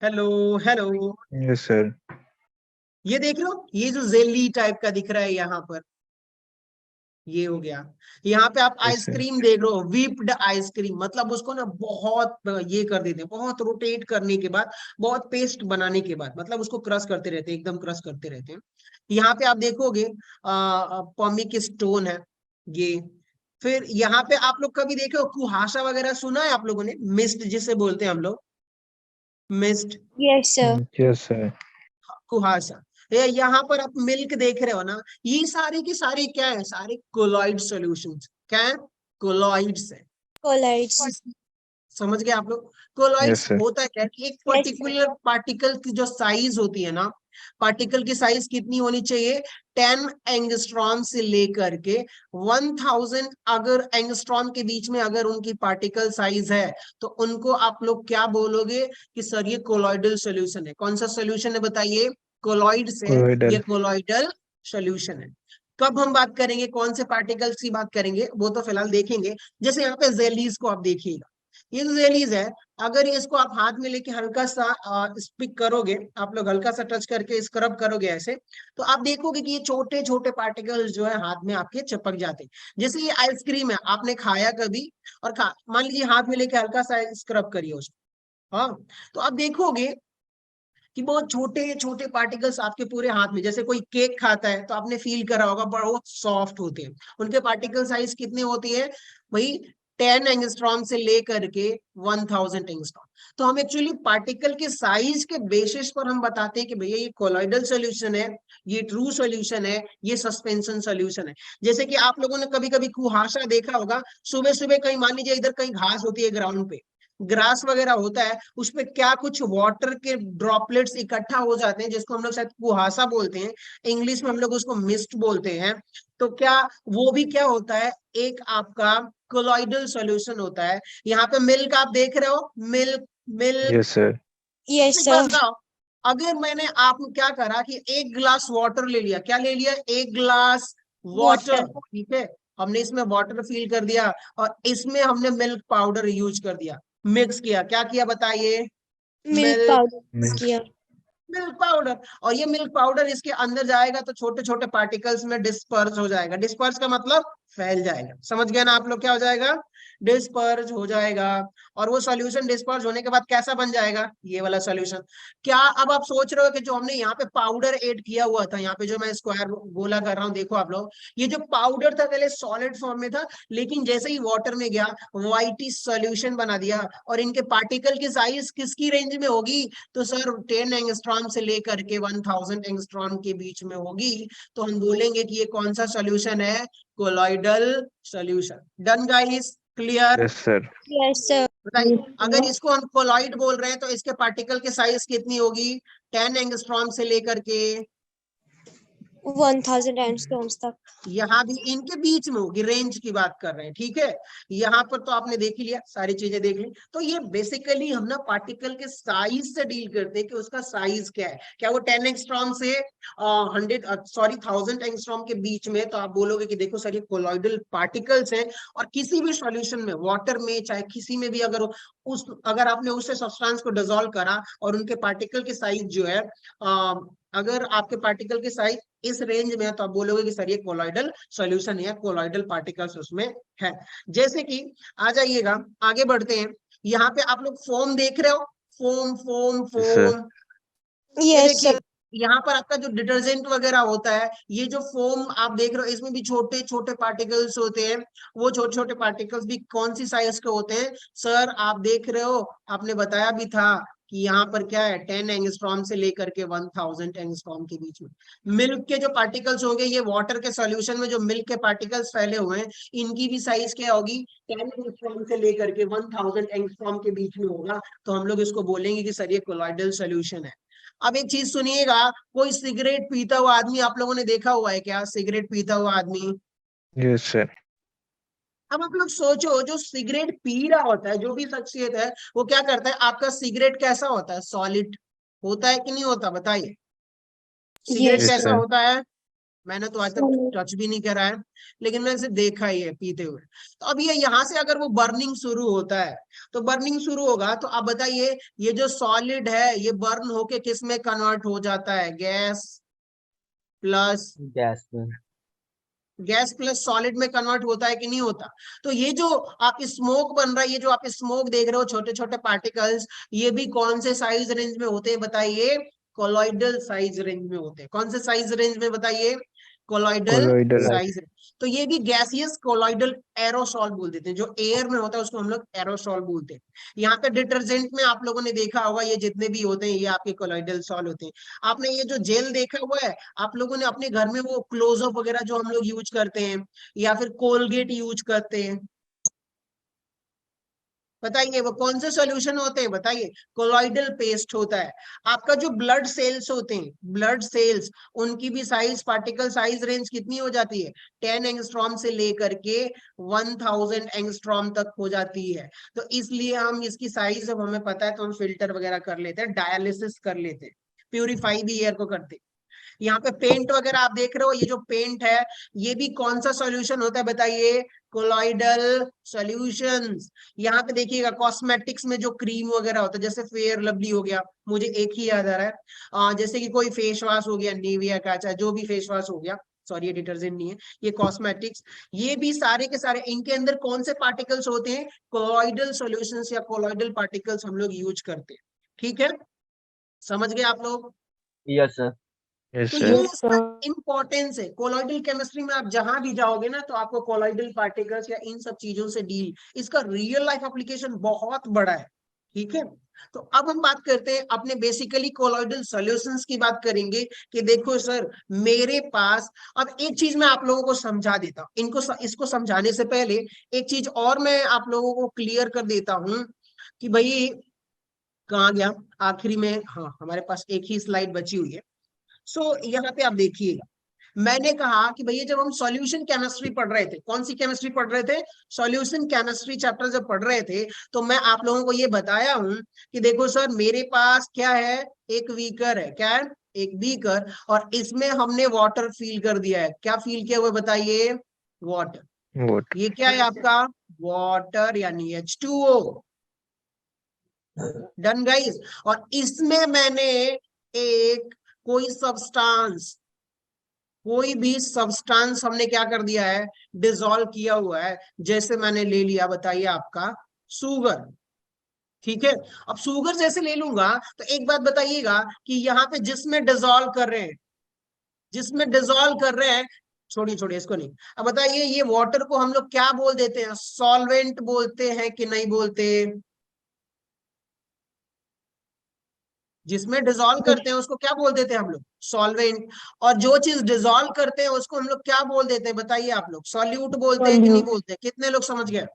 Hello. Hello. Yes sir. ये देख रहे हो, ये जो जेली टाइप का दिख रहा है यहाँ पर, ये हो गया। यहाँ पे आप यस सर। आइसक्रीम देख रहे हो, व्हिप्ड आइसक्रीम, मतलब उसको ना बहुत ये कर देते हैं, बहुत रोटेट करने के बाद, बहुत पेस्ट बनाने के बाद, मतलब उसको क्रश करते रहते हैं, एकदम क्रश करते रहते हैं। यहाँ पे आप देखोगे पमिक स्टोन है ये। फिर यहाँ पे आप लोग कभी देखे हो कुहासा वगैरह, सुना है आप लोगों ने? मिस्ट जिसे बोलते हैं हम लोग, mist, yes sir. Yes sir. कुहासा। ये यहाँ पर आप मिल्क देख रहे हो ना, ये सारे की सारी क्या है? सारे कोलॉइड सॉल्यूशंस। क्या है? कोलॉइड्स है। कोलाइड्स। समझ गए आप लोग? Yes colloids sir. होता है क्या कि एक यस सर। पर्टिकुलर पार्टिकल की जो साइज होती है ना, पार्टिकल की साइज कितनी होनी चाहिए? 10 एंगस्ट्रॉम से लेकर के 1000 अगर एंगस्ट्रॉम के बीच में अगर उनकी पार्टिकल साइज है, तो उनको आप लोग क्या बोलोगे कि सर ये कोलॉइडल सोल्यूशन है। कौन सा सोल्यूशन है बताइए? कोलॉइड से। ये कोलोइडल। कोलॉइडल सोल्यूशन है। कब हम बात करेंगे, कौन से पार्टिकल्स की बात करेंगे, वो तो फिलहाल देखेंगे। जैसे यहाँ पे जेलीज को आप देखिएगा, ये जो जेलीज है, अगर इसको आप हाथ में लेके हल्का सा स्पिक करोगे, आप लोग हल्का सा टच करके स्क्रब करोगे ऐसे, तो आप देखोगे कि ये छोटे छोटे पार्टिकल्स जो है हाथ में आपके चिपक जाते हैं। जैसे ये आइसक्रीम है, आपने खाया कभी और खा, मान लीजिए हाथ में लेके हल्का सा स्क्रब करिए उसको, हाँ, तो आप देखोगे कि बहुत छोटे छोटे पार्टिकल्स आपके पूरे हाथ में, जैसे कोई केक खाता है तो आपने फील करा होगा, बहुत सॉफ्ट होते हैं। उनके पार्टिकल साइज कितने होती है भाई? 10 एंगस्ट्रॉम से लेकर के 1000 एंगस्ट्रॉम। तो हम एक्चुअली पार्टिकल के साइज के बेसिस पर हम बताते हैं कि भैया ये कोलॉइडल सोल्यूशन है, ये ट्रू सोल्यूशन है, ये सस्पेंशन सोल्यूशन है। जैसे कि आप लोगों ने कभी कभी कुहासा देखा होगा, सुबह सुबह कहीं मान लीजिए इधर कहीं घास होती है ग्राउंड पे, ग्रास वगैरह होता है, उसपे क्या कुछ वाटर के ड्रॉपलेट्स इकट्ठा हो जाते हैं, जिसको हम लोग शायद कुहासा बोलते हैं, इंग्लिश में हम लोग उसको मिस्ट बोलते हैं। तो क्या वो भी क्या होता है? एक आपका कोलॉइडल सॉल्यूशन होता है। यहाँ पे मिल्क आप देख रहे हो, milk, milk. Yes sir. Yes एक बात सर। बताओ, अगर मैंने आप क्या करा कि एक ग्लास वाटर ले लिया, क्या ले लिया? एक ग्लास वाटर, वाटर। ठीक है, हमने इसमें वाटर फिल कर दिया और इसमें हमने मिल्क पाउडर यूज कर दिया, मिक्स किया, क्या किया बताइए? Milk milk, powder milk. किया। Milk powder. और ये मिल्क पाउडर इसके अंदर जाएगा तो छोटे छोटे पार्टिकल्स में डिस्पर्स हो जाएगा। डिस्पर्स का मतलब फैल जाएगा। समझ गए ना आप लोग? क्या हो जाएगा? डिस्पर्स हो जाएगा। और वो सॉल्यूशन डिस्पर्स होने के बाद कैसा बन जाएगा? ये वाला सॉल्यूशन। क्या अब आप सोच रहे हो कि जो हमने यहाँ पे पाउडर ऐड किया हुआ था, यहाँ पे जो मैं स्क्वायर गोला कर रहा हूँ, देखो आप लोग, ये जो पाउडर था पहले सॉलिड फॉर्म में था, लेकिन जैसे ही वाटर में गया वाइटी सॉल्यूशन बना दिया। और इनके पार्टिकल की साइज किसकी रेंज में होगी? तो सर 10 एंगस्ट्रॉम से लेकर के 1000 एंगस्ट्रॉम के बीच में होगी। तो हम बोलेंगे कि ये कौन सा सॉल्यूशन है? Colloidal solution. Done guys? Clear? Yes sir. Yes sir. बताइए, अगर इसको हम कोलॉइड बोल रहे हैं तो इसके पार्टिकल की साइज कितनी होगी? 10 एंगस्ट्रॉम से लेकर के 1000 एंगस्ट्रॉम्स तक। यहाँ भी इनके बीच में होगी, रेंज की बात कर रहे हैं, ठीक है। यहाँ पर तो आपने देख ही लिया, सारी चीजें देख ली। तो ये बेसिकली हम ना पार्टिकल के साइज से डील करते हैं कि उसका साइज क्या है। क्या वो 10 एंगस्ट्रॉम से 1000 एंगस्ट्रॉम के बीच में? तो आप बोलोगे कि देखो सर ये कोलॉइडल पार्टिकल्स हैं। और किसी भी सॉल्यूशन में, वाटर में चाहे किसी में भी, अगर आपने उससे सब्सटेंस को डिसॉल्व करा और उनके पार्टिकल की साइज जो है, अगर आपके पार्टिकल की साइज इस रेंज में है, तो आप बोलोगे कि सर ये कोलॉइडल सॉल्यूशन है, कोलॉइडल पार्टिकल्स उसमें है। जैसे कि आ जाइएगा, आगे बढ़ते हैं। यहाँ पे आप लोग फोम देख रहे हो, foam foam yes sir. Foam. ये यस देखिए, सर। यहाँ पर आपका जो डिटर्जेंट वगैरह होता है, ये जो फोम आप देख रहे हो, इसमें भी छोटे छोटे पार्टिकल्स होते हैं। वो छोटे छोटे पार्टिकल्स भी कौन सी साइज के होते हैं? सर आप देख रहे हो, आपने बताया भी था कि यहाँ पर क्या है, 10 एंगस्ट्रॉम से लेकर के 1000 एंगस्ट्रॉम के बीच में। मिल्क के जो पार्टिकल्स होंगे, ये वाटर के सॉल्यूशन में जो मिल्क के पार्टिकल्स फैले हुए हैं, इनकी भी साइज क्या होगी? 10 एंगस्ट्रॉम से लेकर के 1000 एंगस्ट्रॉम के बीच में होगा। तो हम लोग इसको बोलेंगे कि सर ये कोलॉइडल सोल्यूशन है। अब एक चीज सुनिएगा, कोई सिगरेट पीता हुआ आदमी आप लोगों ने देखा हुआ है क्या? सिगरेट पीता हुआ आदमी। Yes sir. अब आप लोग सोचो, जो सिगरेट पी रहा होता है, जो भी शख्सियत है, वो क्या करता है? आपका सिगरेट कैसा होता है? सॉलिड होता है कि नहीं होता? बताइए, सिगरेट यस यस कैसा सर। सर। होता है? मैंने तो आज तक टच भी नहीं करा है, लेकिन मैंने सिर्फ देखा ही है पीते हुए। तो अब ये यहाँ से अगर वो बर्निंग शुरू होता है, तो बर्निंग शुरू होगा तो आप बताइए ये जो सॉलिड है ये बर्न होके किस में कन्वर्ट हो जाता है? गैस प्लस गैस में। गैस प्लस सॉलिड में कन्वर्ट होता है कि नहीं होता? तो ये जो आप स्मोक बन रहा है, ये जो आप स्मोक देख रहे हो छोटे छोटे पार्टिकल्स, ये भी कौन से साइज रेंज में होते हैं बताइए? कोलॉइडल साइज रेंज में होते हैं। कौन से साइज रेंज में बताइए? Colloidal Colloidal. साइज। तो ये भी गैसियस कोलॉइडल एरोसॉल बोल देते हैं। जो एयर में होता है उसको हम लोग एरोसॉल बोलते हैं। यहाँ पे डिटर्जेंट में आप लोगों ने देखा होगा ये जितने भी होते हैं ये आपके कोलॉइडल सॉल होते हैं। आपने ये जो जेल देखा हुआ है, आप लोगों ने अपने घर में वो क्लोजअप वगैरह जो हम लोग यूज करते हैं या फिर कोलगेट यूज करते हैं, बताइए वो कौन से सॉल्यूशन होते हैं? बताइए। कोलॉइडल पेस्ट होता है। आपका जो ब्लड सेल्स होते हैं, ब्लड सेल्स, उनकी भी साइज, पार्टिकल साइज रेंज कितनी हो जाती है? 10 एंगस्ट्रॉम से लेकर के 1000 एंगस्ट्रॉम तक हो जाती है। तो इसलिए हम इसकी साइज जब हमें पता है तो हम फिल्टर वगैरह कर लेते हैं, डायलिसिस कर लेते हैं, प्यूरिफाई भी एयर को करते हैं। यहाँ पे पेंट वगैरह आप देख रहे हो, ये जो पेंट है ये भी कौन सा सॉल्यूशन होता है बताइए? Colloidal solutions. यहाँ पे देखिएगा कॉस्मेटिक्स में जो क्रीम वगैरह होता है, जैसे फेयर लवली हो गया, मुझे एक ही याद आ रहा है, जैसे कि कोई फेस वॉश हो गया, निविया का, चाहे जो भी फेस वॉश हो गया, सॉरी ये डिटर्जेंट नहीं है, ये कॉस्मेटिक्स, ये भी सारे के सारे इनके अंदर कौन से पार्टिकल्स होते हैं? कोलॉइडल सॉल्यूशंस या कोलॉइडल पार्टिकल्स हम लोग यूज करते हैं। ठीक है, समझ गए आप लोग? Yes sir. Yes, तो sir. ये इसका इंपॉर्टेंस है। कोलॉइडल केमिस्ट्री में आप जहां भी जाओगे ना तो आपको कोलॉइडल पार्टिकल्स या इन सब चीजों से डील, इसका रियल लाइफ एप्लीकेशन बहुत बड़ा है। ठीक है, तो अब हम बात करते हैं अपने बेसिकली कोलॉइडल सॉल्यूशंस की बात करेंगे कि देखो सर मेरे पास, अब एक चीज मैं आप लोगों को समझा देता हूं, इसको समझाने से पहले एक चीज और मैं आप लोगों को क्लियर कर देता हूं कि भाई कहाँ गया आखिरी में, हाँ हमारे पास एक ही स्लाइड बची हुई है। सो यहाँ पे आप देखिएगा, मैंने कहा कि भैया जब हम सॉल्यूशन केमिस्ट्री पढ़ रहे थे, कौन सी केमिस्ट्री पढ़ रहे थे? सॉल्यूशन केमिस्ट्री चैप्टर जब पढ़ रहे थे तो मैं आप लोगों को ये बताया हूं कि देखो सर मेरे पास क्या है? एक बीकर है। क्या है? एक बीकर, और इसमें हमने वाटर फिल कर दिया है। क्या फिल किया हुआ बताइए? वाटर। What? ये क्या है आपका? वाटर यानी H2O। Done guys. और इसमें मैंने एक कोई भी सब्सटेंस हमने क्या कर दिया है? डिसॉल्व किया हुआ है। जैसे मैंने ले लिया बताइए आपका शुगर। ठीक है, अब शुगर जैसे ले लूंगा तो एक बात बताइएगा कि यहाँ पे जिसमें डिसॉल्व कर रहे हैं, छोड़िए छोड़िए इसको नहीं, अब बताइए ये वाटर को हम लोग क्या बोल देते हैं? सॉल्वेंट बोलते हैं कि नहीं बोलते? जिसमें डिसॉल्व करते हैं उसको क्या बोल देते हैं हम लोग? सॉल्वेंट। और जो चीज डिसॉल्व करते हैं उसको हम लोग क्या बोल देते हैं बताइए आप लोग? सॉल्यूट बोलते हैं कि नहीं बोलते? कितने लोग समझ गए?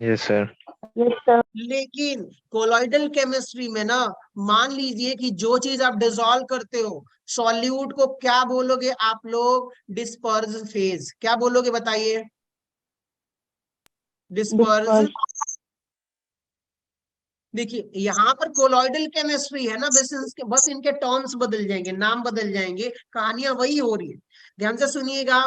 Yes, sir. लेकिन कोलॉइडल केमिस्ट्री में ना, मान लीजिए कि जो चीज आप डिसॉल्व करते हो, सॉल्यूट को क्या बोलोगे आप लोग? Disperse phase. क्या बोलोगे बताइए? डिस्पर्स। देखिए यहाँ पर कोलॉइडल केमिस्ट्री है ना, बस इनके टर्म्स बदल जाएंगे, नाम बदल जाएंगे, कहानियां वही हो रही है। ध्यान से सुनिएगा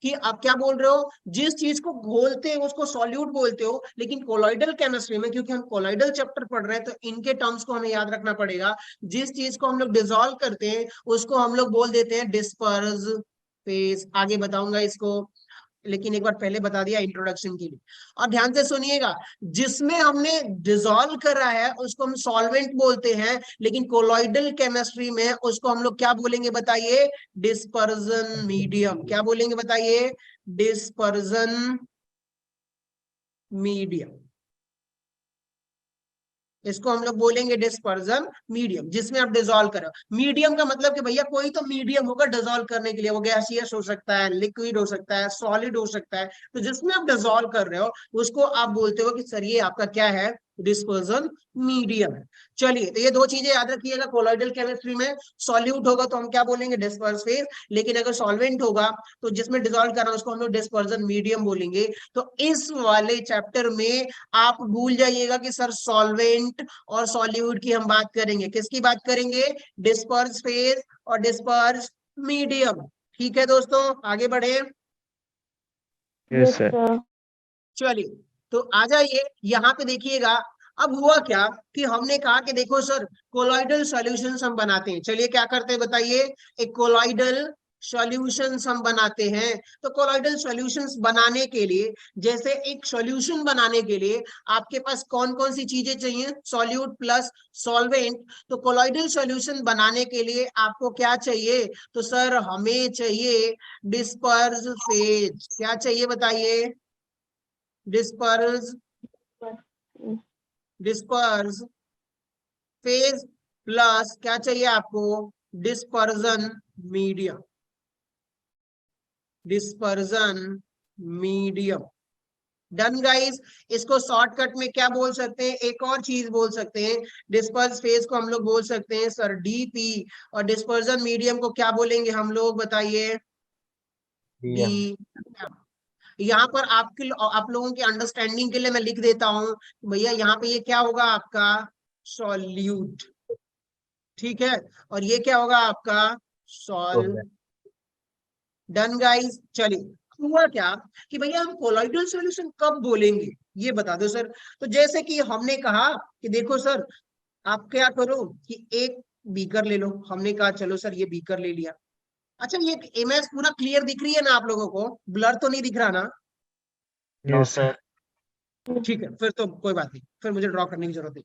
कि आप क्या बोल रहे हो? जिस चीज को घोलते हो उसको सॉल्यूट बोलते हो, लेकिन कोलॉइडल केमिस्ट्री में क्योंकि हम कोलॉइडल चैप्टर पढ़ रहे हैं तो इनके टर्म्स को हमें याद रखना पड़ेगा। जिस चीज को हम लोग डिसॉल्व करते हैं उसको हम लोग बोल देते हैं डिस्पर्स फेज। आगे बताऊंगा इसको, लेकिन एक बार पहले बता दिया इंट्रोडक्शन के लिए। और ध्यान से सुनिएगा, जिसमें हमने डिसॉल्व करा है उसको हम सॉल्वेंट बोलते हैं, लेकिन कोलॉइडल केमिस्ट्री में उसको हम लोग क्या बोलेंगे बताइए? Dispersion medium. क्या बोलेंगे बताइए? Dispersion medium. इसको हम लोग बोलेंगे डिस्पर्जन मीडियम, जिसमें आप डिसॉल्व करो। मीडियम का मतलब कि भैया कोई तो मीडियम होगा डिसॉल्व करने के लिए, वो गैसियस हो सकता है, लिक्विड हो सकता है, सॉलिड हो सकता है। तो जिसमें आप डिसॉल्व कर रहे हो उसको आप बोलते हो कि सर ये आपका क्या है? डिस्पर्जन मीडियम है। चलिए, तो ये दो चीजें याद रखिएगा। कोलॉइडल केमिस्ट्री में सॉल्यूट होगा तो हम क्या बोलेंगे? Disperse phase. लेकिन अगर सॉल्वेंट होगा तो जिसमें डिसॉल्व करना उसको हम लोग डिस्पर्जन मीडियम बोलेंगे। तो इस वाले चैप्टर में आप भूल जाइएगा कि सर सॉल्वेंट और सॉल्यूट की हम बात करेंगे। किसकी बात करेंगे? डिस्पर्स फेज और डिस्पर्स मीडियम। ठीक है दोस्तों, आगे बढ़े। Yes, sir. चलिए तो आ जाइए, यहाँ पे देखिएगा। अब हुआ क्या कि हमने कहा कि देखो सर कोलॉइडल सॉल्यूशंस हम बनाते हैं। चलिए क्या करते हैं बताइए, एक कोलॉइडल सॉल्यूशंस हम बनाते हैं। तो कोलॉइडल सॉल्यूशंस बनाने के लिए, जैसे एक सॉल्यूशन बनाने के लिए आपके पास कौन कौन सी चीजें चाहिए, सॉल्यूट प्लस सॉल्वेंट। तो कोलॉइडल सॉल्यूशन बनाने के लिए आपको क्या चाहिए, तो सर हमें चाहिए डिस्पर्स फेज। क्या चाहिए बताइए, डिस्पर्स फेज प्लस क्या चाहिए आपको, डिस्पर्जन मीडियम। Done guys. इसको शॉर्टकट में क्या बोल सकते हैं, एक और चीज बोल सकते हैं, डिस्पर्स फेज को हम लोग बोल सकते हैं सर डीपी, और डिस्पर्जन मीडियम को क्या बोलेंगे हम लोग बताइए, डी। यहाँ पर आप लोगों के अंडरस्टैंडिंग के लिए मैं लिख देता हूँ भैया, यहाँ पे ये क्या होगा आपका सॉल्यूट, ठीक है, और ये क्या होगा आपका सॉल्व। Done guys. चलिए हुआ क्या कि भैया हम कोलॉइडल सॉल्यूशन कब बोलेंगे, ये बता दो सर। तो जैसे कि हमने कहा कि देखो सर आप क्या करो कि एक बीकर ले लो। हमने कहा चलो सर ये बीकर ले लिया। अच्छा ये इमेज पूरा क्लियर दिख रही है ना आप लोगों को, ब्लर तो नहीं दिख रहा ना? Yes, sir. ठीक है, फिर तो कोई बात नहीं, फिर मुझे ड्रॉ करने की जरूरत नहीं।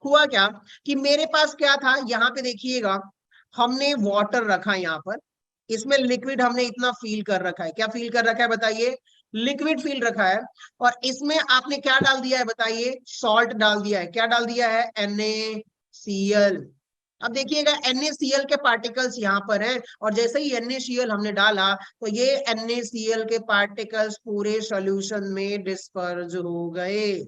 हुआ क्या कि मेरे पास क्या था, यहाँ पे देखिएगा हमने वाटर रखा यहाँ पर, इसमें लिक्विड हमने इतना फील कर रखा है। क्या फील कर रखा है बताइए, लिक्विड फील रखा है। और इसमें आपने क्या डाल दिया है बताइए, सॉल्ट डाल दिया है। क्या डाल दिया है, NaCl। अब देखिएगा NaCl के पार्टिकल्स यहाँ पर हैं, और जैसे ही NaCl हमने डाला तो ये NaCl के पार्टिकल्स पूरे सॉल्यूशन में डिस्पर्ज हो गए।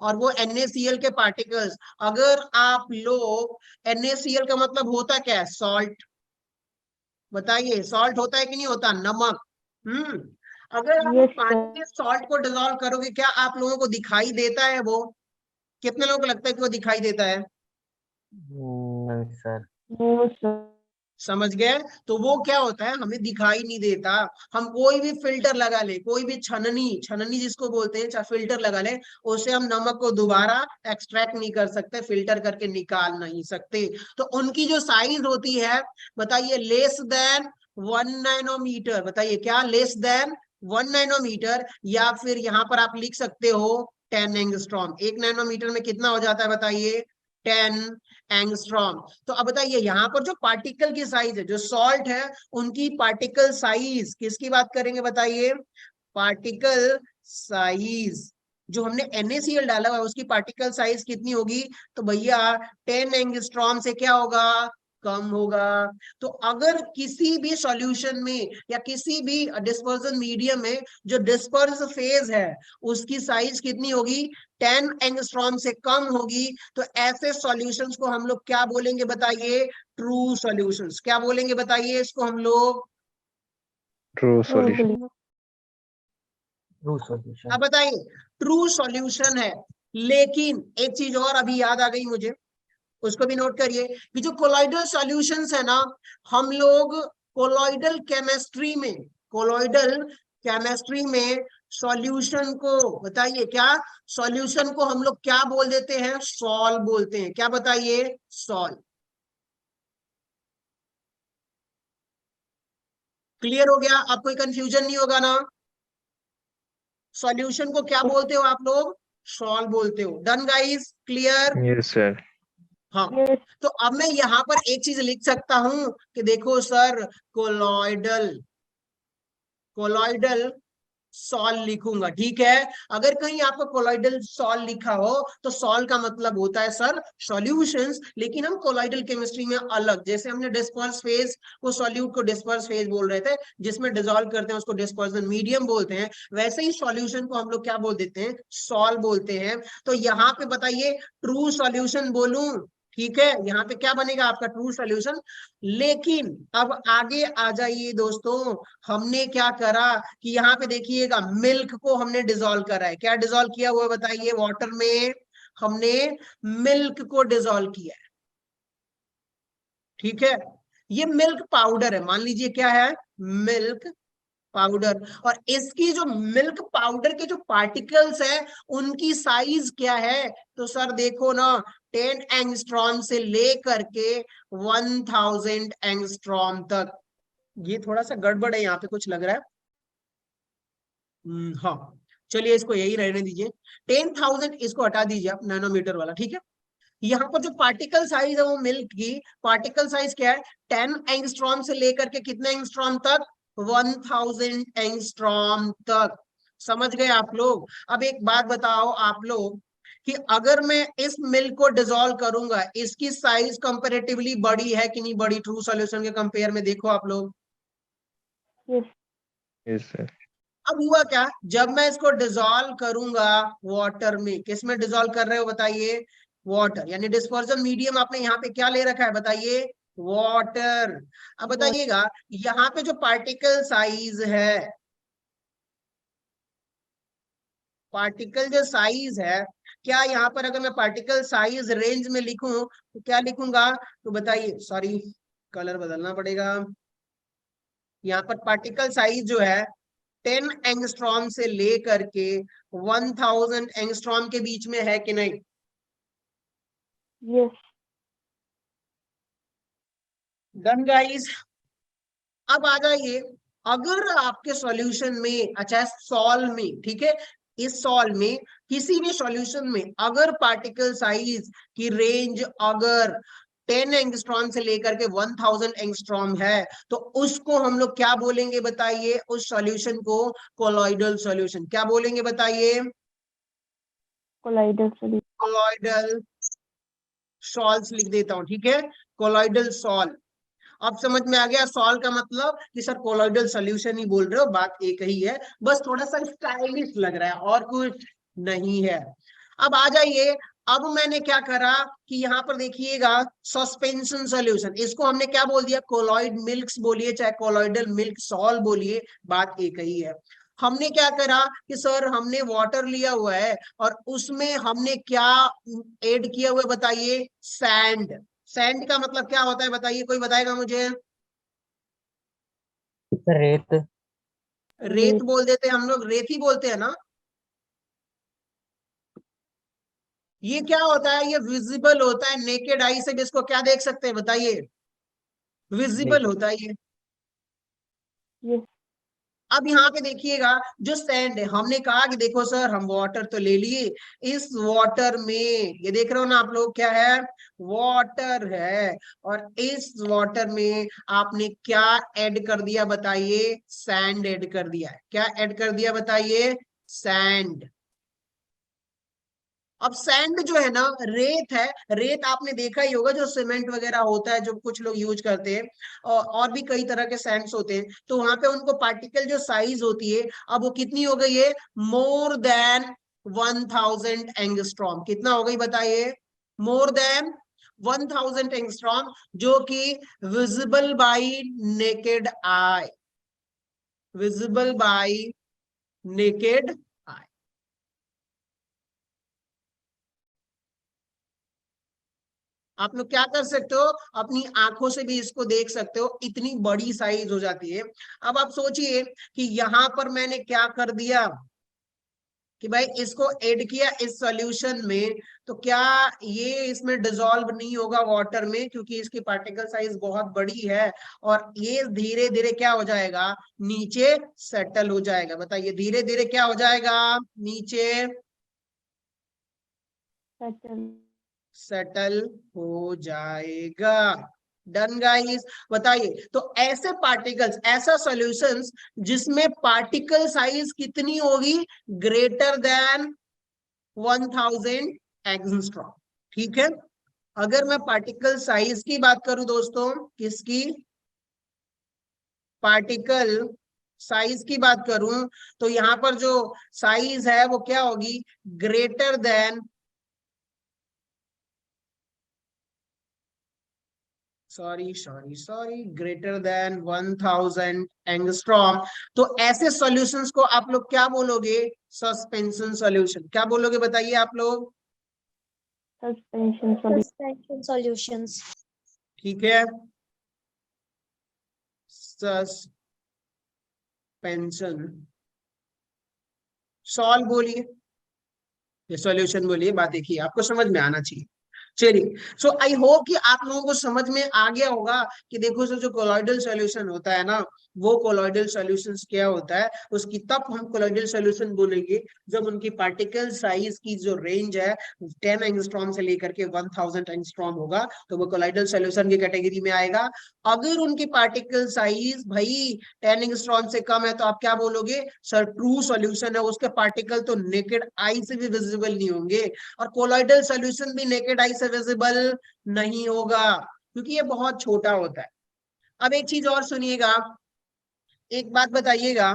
और वो NaCl के पार्टिकल्स, अगर आप लोग, NaCl का मतलब होता क्या है, सॉल्ट। बताइए सॉल्ट होता है कि नहीं होता, नमक। अगर आप पानी में सॉल्ट को डिसॉल्व करोगे, क्या आप लोगों को दिखाई देता है वो? कितने लोगों को लगता है कि वो दिखाई देता है? नहीं सर। समझ गए? तो वो क्या होता है, हमें दिखाई नहीं देता। हम कोई भी फिल्टर लगा ले, कोई भी छननी जिसको बोलते हैं, चाहे फिल्टर लगा ले, उससे हम नमक को दोबारा एक्सट्रैक्ट नहीं कर सकते, फिल्टर करके निकाल नहीं सकते। तो उनकी जो साइज होती है बताइए, लेस देन 1 नैनोमीटर। बताइए क्या, लेस देन 1 नैनोमीटर, या फिर यहाँ पर आप लिख सकते हो 10 एंगस्ट्रॉम। 1 नैनोमीटर में कितना हो जाता है बताइए, 10 एंगस्ट्रॉम। तो अब बताइए यहाँ पर जो पार्टिकल की साइज है, जो सॉल्ट है, उनकी पार्टिकल साइज, किसकी बात करेंगे बताइए, पार्टिकल साइज। जो हमने NaCl डाला हुआ है उसकी पार्टिकल साइज कितनी होगी, तो भैया 10 एंगस्ट्रॉम से क्या होगा, कम होगा। तो अगर किसी भी सॉल्यूशन में या किसी भी डिस्पर्जन मीडियम में जो डिस्पर्स फेज है उसकी साइज कितनी होगी, 10 एंगस्ट्रॉम से कम होगी, तो ऐसे सॉल्यूशंस को हम लोग क्या बोलेंगे बताइए, ट्रू सॉल्यूशंस। क्या बोलेंगे बताइए इसको हम लोग, True solution. True solution. अब बताइए ट्रू सॉल्यूशन है। लेकिन एक चीज और अभी याद आ गई मुझे, उसको भी नोट करिए कि जो कोलॉइडल सॉल्यूशंस है ना, हम लोग कोलॉइडल केमिस्ट्री में सॉल्यूशन को, बताइए क्या, सॉल्यूशन को हम लोग क्या बोल देते हैं, सॉल बोलते हैं। क्या बताइए, सॉल। क्लियर हो गया? अब कोई कंफ्यूजन नहीं होगा ना? सॉल्यूशन को क्या बोलते हो आप लोग, सॉल बोलते हो। Done guys, clear? Yes, sir. हाँ। तो अब मैं यहाँ पर एक चीज लिख सकता हूं कि देखो सर कोलॉइडल सॉल लिखूंगा, ठीक है। अगर कहीं आपको कोलॉइडल सॉल लिखा हो तो सॉल का मतलब होता है सर सॉल्यूशंस, लेकिन हम कोलॉइडल केमिस्ट्री में अलग, जैसे हमने डिस्पर्स फेज को, सॉल्यूट को डिस्पर्स फेज बोल रहे थे, जिसमें डिसॉल्व करते हैं उसको डिस्पर्जन मीडियम बोलते हैं, वैसे ही सॉल्यूशन को हम लोग क्या बोल देते हैं, सॉल बोलते हैं। तो यहाँ पे बताइए ट्रू सॉल्यूशन बोलूं, ठीक है, यहाँ पे क्या बनेगा आपका ट्रू सॉल्यूशन। लेकिन अब आगे आ जाइए दोस्तों, हमने क्या करा कि यहाँ पे देखिएगा मिल्क को हमने डिसॉल्व करा है। क्या डिसॉल्व किया हुआ बताइए, वाटर में हमने मिल्क को डिसॉल्व किया है, ठीक है। ये मिल्क पाउडर है, मान लीजिए क्या है, मिल्क पाउडर। और इसकी जो मिल्क पाउडर के जो पार्टिकल्स है उनकी साइज क्या है, तो सर देखो ना 10 एंगस्ट्रॉम से लेकर के 1000 एंगस्ट्रॉम तक। ये थोड़ा सा गड़बड़ है यहाँ पे, कुछ लग रहा है। हाँ चलिए इसको यही रहने दीजिए, 10,000 इसको हटा दीजिए आप, नैनोमीटर वाला, ठीक है। यहाँ पर जो पार्टिकल साइज है वो मिल्क की पार्टिकल साइज क्या है, 10 एंगस्ट्रॉम से लेकर के कितने एंगस्ट्रॉम तक, 1000 एंगस्ट्रॉम तक। समझ गए आप लोग। अब एक बात बताओ आप लोग कि अगर मैं इस मिल्क को डिसॉल्व करूंगा, इसकी साइज कंपैरेटिवली बड़ी है कि नहीं बड़ी, ट्रू सॉल्यूशन के कंपेयर में, देखो आप लोग। Yes, sir. अब हुआ क्या, जब मैं इसको डिसॉल्व करूंगा वाटर में, किस में डिसॉल्व कर रहे हो बताइए, वाटर, यानी डिस्पर्जन मीडियम आपने यहाँ पे क्या ले रखा है बताइए, वाटर। अब बताइएगा यहाँ पे जो पार्टिकल साइज है, पार्टिकल जो साइज है, क्या यहाँ पर अगर मैं पार्टिकल साइज रेंज में लिखूं तो क्या लिखूंगा, तो बताइए, सॉरी कलर बदलना पड़ेगा। यहाँ पर पार्टिकल साइज जो है 10 एंगस्ट्रॉम से लेकर के 1000 एंगस्ट्रॉम के बीच में है कि नहीं। Yes. Done guys. अब आ जाइए, अगर आपके सॉल्यूशन में, अच्छा सॉल्व में, ठीक है, इस सॉल्व में किसी भी सॉल्यूशन में अगर पार्टिकल साइज की रेंज अगर 10 एंगस्ट्रॉम से लेकर के 1000 एंगस्ट्रॉम है, तो उसको हम लोग क्या बोलेंगे बताइए, उस सॉल्यूशन को कोलॉइडल सॉल्यूशन। क्या बोलेंगे बताइए, Colloidal solution. कोलॉइडल सॉल्व लिख देता हूं, ठीक है, कोलॉइडल सॉल्व। अब समझ में आ गया सॉल्व का मतलब, कि सर कोलॉइडल सॉल्यूशन ही बोल रहे हो, बात एक ही है, बस थोड़ा सा स्टाइलिश लग रहा है और कुछ नहीं है। अब आ जाइए, अब मैंने क्या करा कि यहाँ पर देखिएगा सस्पेंशन सॉल्यूशन, इसको हमने क्या बोल दिया, कोलॉइड मिल्क्स बोलिए चाहे कोलॉइडल मिल्क सॉल्व बोलिए, बात एक ही है। हमने क्या करा कि सर हमने वाटर लिया हुआ है और उसमें हमने क्या ऐड किया हुआ है बताइए, सैंड। सैंड का मतलब क्या होता है बताइए, कोई बताएगा मुझे। रेत। रेत बोल देते हैं हम लोग, रेत ही बोलते हैं ना। ये क्या होता है, ये विजिबल होता है, नेकेड आई से भी इसको क्या देख सकते हैं बताइए, विजिबल होता है ये। Yes. अब यहाँ पे देखिएगा जो सैंड है, हमने कहा कि देखो सर हम वाटर तो ले लिए, इस वाटर में ये देख रहे हो ना आप लोग क्या है, वाटर है, और इस वाटर में आपने क्या ऐड कर दिया बताइए, सैंड ऐड कर दिया है। क्या ऐड कर दिया बताइए, सैंड। अब सैंड जो है ना, रेत है, रेत आपने देखा ही होगा जो सीमेंट वगैरह होता है जो कुछ लोग यूज करते हैं, और भी कई तरह के सैंड्स होते हैं, तो वहां पे उनको पार्टिकल जो साइज होती है, अब वो कितनी हो गई है, मोर देन 1000 एंगस्ट्रॉम। कितना हो गई बताइए, मोर देन 1000 एंगस्ट्रॉम, जो कि visible bye naked eye, visible bye naked. आप लोग क्या कर सकते हो, अपनी आंखों से भी इसको देख सकते हो, इतनी बड़ी साइज हो जाती है। अब आप सोचिए कि यहां पर मैंने क्या कर दिया कि भाई इसको ऐड किया इस सॉल्यूशन में, तो क्या ये इसमें डिसॉल्व नहीं होगा वाटर में, क्योंकि इसकी पार्टिकल साइज बहुत बड़ी है, और ये धीरे धीरे क्या हो जाएगा, नीचे सेटल हो जाएगा। बताइए धीरे धीरे क्या हो जाएगा, नीचे Settle. सेटल हो जाएगा। Done guys. बताइए, तो ऐसे पार्टिकल्स, ऐसा सॉल्यूशंस जिसमें पार्टिकल साइज कितनी होगी, ग्रेटर देन 1000 एंगस्ट्रॉम, ठीक है। अगर मैं पार्टिकल साइज की बात करूं दोस्तों, किसकी, पार्टिकल साइज की बात करूं, तो यहां पर जो साइज है वो क्या होगी, greater than, sorry greater than 1000 angstrom. तो ऐसे सॉल्यूशंस को आप लोग क्या बोलोगे, सस्पेंशन सॉल्यूशन। क्या बोलोगे बताइए आप लोग, Suspension solution. Suspension solutions. ठीक है। सस्पेंशन, सॉल्व बोलिए, ये सॉल्यूशन बोलिए, बात देखिए आपको समझ में आना चाहिए। चलिए, सो आई होप कि आप लोगों को समझ में आ गया होगा कि देखो जो कोलॉइडल सॉल्यूशन होता है ना, वो कोलॉइडल सॉल्यूशंस क्या होता है, उसकी तब हम कोलॉइडल सॉल्यूशन बोलेंगे जब उनकी पार्टिकल साइज की जो रेंज है 10 एंगस्ट्रॉम से लेकर के 1000 एंगस्ट्रॉम होगा, तो वो कोलॉइडल सॉल्यूशन की कैटेगरी में आएगा। अगर उनकी पार्टिकल साइज भाई 10 एंगस्ट्रॉम से कम है तो आप क्या बोलोगे, सर ट्रू सॉल्यूशन है, उसके पार्टिकल तो नेकेड आई से भी विजिबल नहीं होंगे, और कोलॉइडल सॉल्यूशन भी नेकेड आई से विजिबल नहीं होगा क्योंकि ये बहुत छोटा होता है। अब एक चीज और सुनिएगा, एक बात बताइएगा,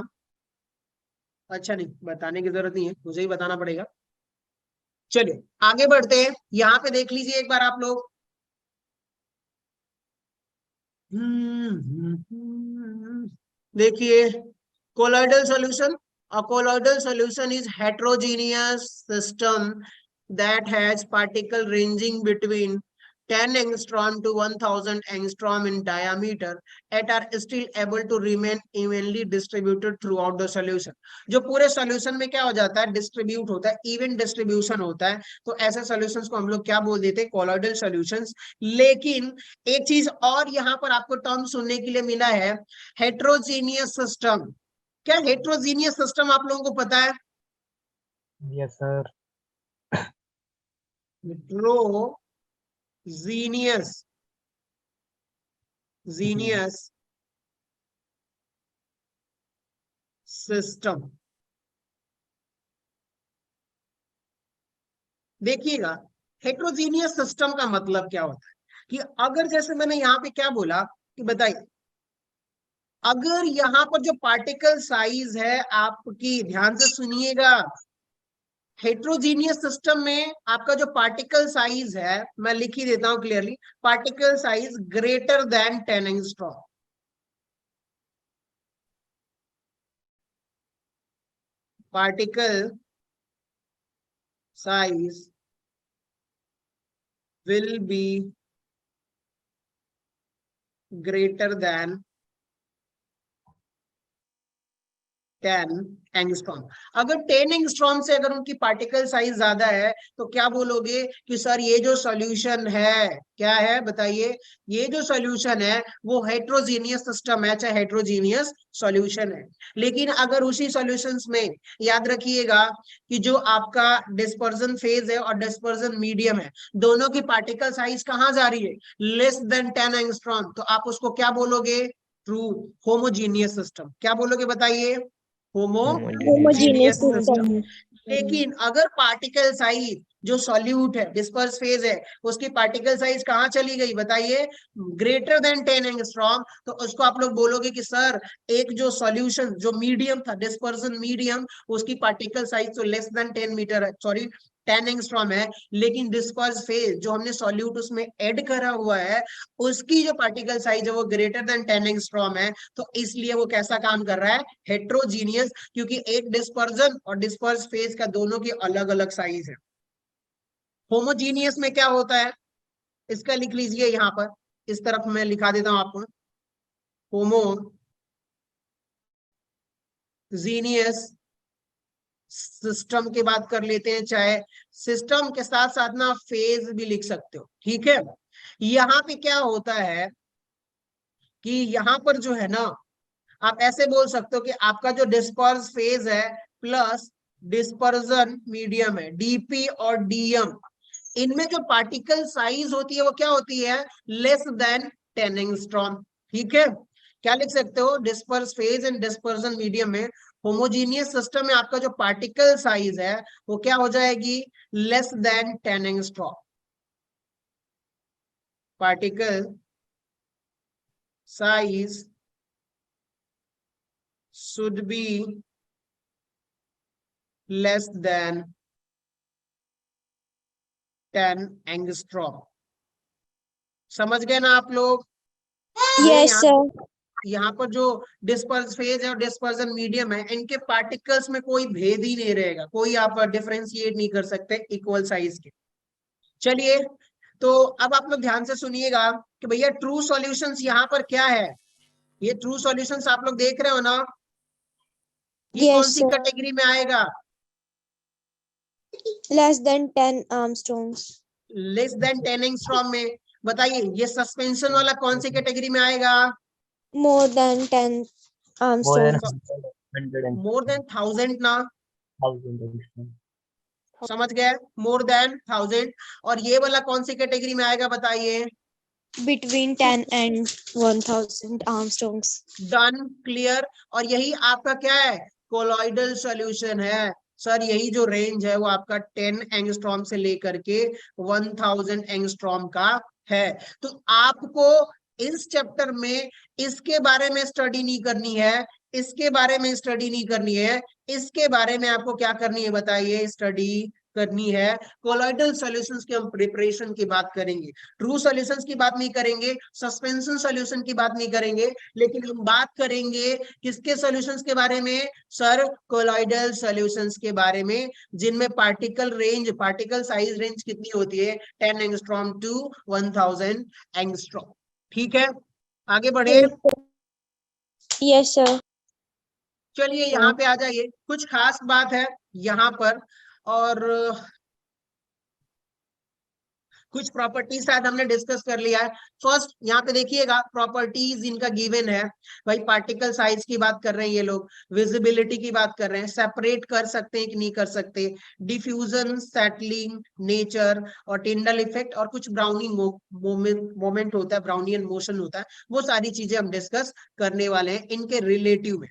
अच्छा नहीं बताने की जरूरत नहीं है, मुझे ही बताना पड़ेगा। चलिए आगे बढ़ते हैं, यहां पे देख लीजिए एक बार आप लोग। देखिए colloidal solution, a colloidal solution is heterogeneous system that has particle ranging between 10 angstrom to 1000 angstrom in diameter and are still able to remain evenly distributed throughout the solution। जो पूरे solution में क्या हो जाता है, डिस्ट्रीब्यूट होता है, even distribution होता है, तो ऐसे solutions को हम लोग क्या बोल देते हैं, कोलॉइडल सॉल्यूशंस। लेकिन एक चीज और यहाँ पर आपको टर्म सुनने के लिए मिला है, हेट्रोजीनियस सिस्टम। क्या हेट्रोजीनियस सिस्टम आप लोगों को पता है? Yes sir. हेट्रोजीनियस सिस्टम, देखिएगा हेट्रोजीनियस सिस्टम का मतलब क्या होता है कि अगर जैसे मैंने यहाँ पे क्या बोला कि बताइए, अगर यहाँ पर जो पार्टिकल साइज है आपकी, ध्यान से सुनिएगा, हेट्रोजीनियस सिस्टम में आपका जो पार्टिकल साइज है, मैं लिख ही देता हूं clearly, particle size greater than 10 angstrom. Particle size will be greater than 10 angstrom. अगर 10 एंगस्ट्रॉम से अगर उनकी पार्टिकल साइज ज्यादा है तो क्या बोलोगे कि सर ये जो सॉल्यूशन है, क्या है बताइए, ये जो सॉल्यूशन है वो हेट्रोजीनियस सिस्टम है, चाहे हेट्रोजीनियस सॉल्यूशन है। लेकिन अगर उसी सॉल्यूशंस में याद रखिएगा कि जो आपका डिस्पर्जन फेज है और डिस्पर्जन मीडियम है, दोनों की पार्टिकल साइज कहां जा रही है, लेस देन 10 एंगस्ट्रॉम, तो आप उसको क्या बोलोगे, ट्रू होमोजीनियस सिस्टम। क्या बोलोगे बताइए, होमोजीनियस सिस्टम। लेकिन अगर पार्टिकल साइज जो सॉल्यूट है, डिस्पर्स फेज है, उसकी पार्टिकल साइज कहां चली गई बताइए, ग्रेटर देन 10 एंगस्ट्रॉम, तो उसको आप लोग बोलोगे कि सर एक जो सॉल्यूशन जो मीडियम था, डिस्पर्सन मीडियम, उसकी पार्टिकल साइज तो लेस देन 10 मीटर है, सॉरी 10 एंगस्ट्रॉम है, लेकिन डिस्पर्स फेज जो हमने सॉल्यूट उसमें ऐड करा हुआ है, उसकी जो पार्टिकल साइज है वो ग्रेटर देन 10 एंगस्ट्रॉम है, तो इसलिए वो कैसा काम कर रहा है, हेट्रोजीनियस, क्योंकि एक डिस्पर्जन और डिस्पर्स फेज का दोनों की अलग अलग साइज है। होमोजीनियस में क्या होता है, इसका लिख लीजिए यहां पर, इस तरफ मैं लिखा देता हूं आपको, होमोजीनियस सिस्टम की बात कर लेते हैं, चाहे सिस्टम के साथ साथ ना फेज भी लिख सकते हो, ठीक है। यहां पे क्या होता है कि यहां पर जो है ना, आप ऐसे बोल सकते हो कि आपका जो डिस्पर्स फेज है प्लस डिस्पर्जन मीडियम है, डीपी और डीएम, इनमें जो पार्टिकल साइज होती है वो क्या होती है, लेस देन 10 एंगस्ट्रॉम, ठीक है। क्या लिख सकते हो, disperse phase and dispersion medium में होमोजीनियस सिस्टम में आपका जो पार्टिकल साइज है वो क्या हो जाएगी, less than 10 angstrom. Particle size should be less than 10 angstrom. समझ गए ना आप लोग? Yes sir. यहाँ पर जो डिस्पर्स फेज है और डिस्पर्जन मीडियम है, इनके पार्टिकल्स में कोई भेद ही नहीं रहेगा, कोई आप डिफरेंशिएट नहीं कर सकते इक्वल साइज के। चलिए, तो अब आप लोग ध्यान से सुनिएगा कि भैया ट्रू सॉल्यूशंस यहाँ पर क्या है, ये ट्रू सॉल्यूशंस आप लोग देख रहे हो ना, ये Yes, कौन सी sir. कैटेगरी में आएगा? Less than 10 armstrongs. Less than 10 angstrom में। बताइए ये सस्पेंशन वाला कौन सी कैटेगरी में आएगा? More than 10 More than armstrongs. 100 and more than 1000 ना, 1000 angstrom. समझ गए? More than 1000। और ये वाला कौन सी कैटेगरी में आएगा बताइए? Between 10 and 1000 armstrongs. Done, clear. और यही आपका क्या है? कोलॉइडल सॉल्यूशन है। सर यही जो रेंज है वो आपका 10 एंगस्ट्रॉम से लेकर के 1000 एंगस्ट्रॉम का है। तो आपको इस चैप्टर में इसके बारे में स्टडी नहीं करनी है, इसके बारे में स्टडी नहीं करनी है, इसके बारे में आपको क्या करनी है बताइए? स्टडी करनी है। कोलॉइडल सॉल्यूशंस की हम प्रिपरेशन की बात करेंगे, ट्रू सॉल्यूशंस की बात नहीं करेंगे, सस्पेंशन सॉल्यूशन की बात नहीं करेंगे, लेकिन हम बात करेंगे किसके सॉल्यूशंस के बारे में? सर कोलॉइडल सॉल्यूशंस के बारे में, जिनमें particle range, particle size range कितनी होती है? 10 एंगस्ट्रॉम टू 1000 एंगस्ट्रॉम। ठीक है, आगे बढ़े। Yes, sir. चलिए यहाँ पे आ जाइए, कुछ खास बात है यहाँ पर, और कुछ प्रॉपर्टीज शायद हमने डिस्कस कर लिया है। फर्स्ट यहाँ पे देखिएगा, प्रॉपर्टीज इनका गिवन है भाई। पार्टिकल साइज की बात कर रहे हैं ये लोग, विजिबिलिटी की बात कर रहे हैं, सेपरेट कर सकते हैं कि नहीं कर सकते, डिफ्यूजन, सेटलिंग नेचर और टिंडल इफेक्ट, और कुछ ब्राउनिंग मोमेंट होता है, ब्राउनियन मोशन होता है, वो सारी चीजें हम डिस्कस करने वाले हैं इनके रिलेटिव में।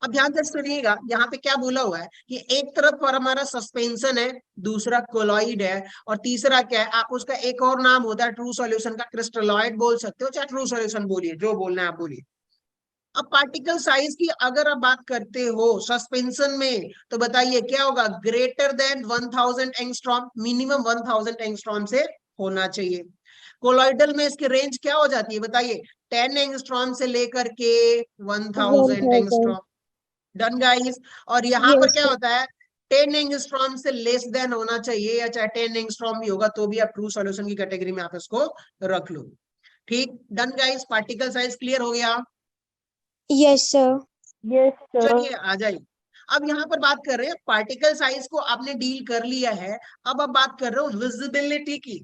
अब ध्यान से सुनिएगा, यहाँ पे क्या बोला हुआ है कि एक तरफ पर हमारा सस्पेंशन है, दूसरा कोलॉइड है, और तीसरा क्या है? आप उसका एक और नाम होता है ट्रू सॉल्यूशन का, क्रिस्टलॉइड बोल सकते हो, चाहे ट्रू सॉल्यूशन बोलिए, जो बोलना है आप बोलिए। अब पार्टिकल साइज की अगर आप बात करते हो सस्पेंशन में, तो बताइए क्या होगा? Greater than 1000 angstrom, minimum 1000 angstrom से होना चाहिए। कोलॉइडल में इसकी रेंज क्या हो जाती है बताइए? 10 एंगस्ट्रॉम से लेकर के 1000 एंगस्ट्रॉम। Done guys. और यहाँ पर Yes, क्या sir. होता है? 10 एंगस्ट्रॉम से लेस देन होना चाहिए, या चाहे 10 एंगस्ट्रॉम भी होगा तो भी आप ट्रू सॉल्यूशन की कैटेगरी में आप इसको रख लो। ठीक, done guys. Particle size clear हो गया? Yes, sir. Yes, चलिए आ जाइए, अब यहाँ पर बात कर रहे हैं पार्टिकल साइज को आपने डील कर लिया है। अब आप बात कर रहे हो विजिबिलिटी की।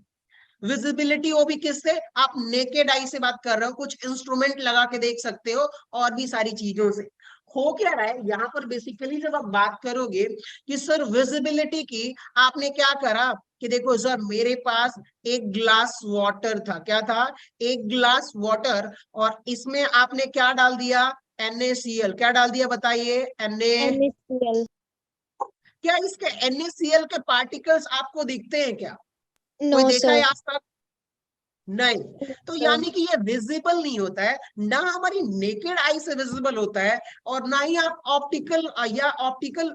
विजिबिलिटी वो भी किससे? आप नेकेड आई से बात कर रहे हो, कुछ इंस्ट्रूमेंट लगा के देख सकते हो, और भी सारी चीजों से। हो क्या रहा है यहाँ पर बेसिकली, जब आप बात करोगे कि सर विजिबिलिटी की, आपने क्या करा कि देखो सर मेरे पास एक ग्लास वाटर था, क्या था? एक ग्लास वाटर, और इसमें आपने क्या डाल दिया? NaCl। क्या डाल दिया बताइए? NaCl. क्या इसके NaCl के पार्टिकल्स आपको दिखते हैं क्या? कोई No, देखा है sir. आज तक? नहीं। तो Sir. यानी कि ये विजिबल नहीं होता है, ना हमारी नेकेड आई से विजिबल होता है, और ना ही आप ऑप्टिकल या ऑप्टिकल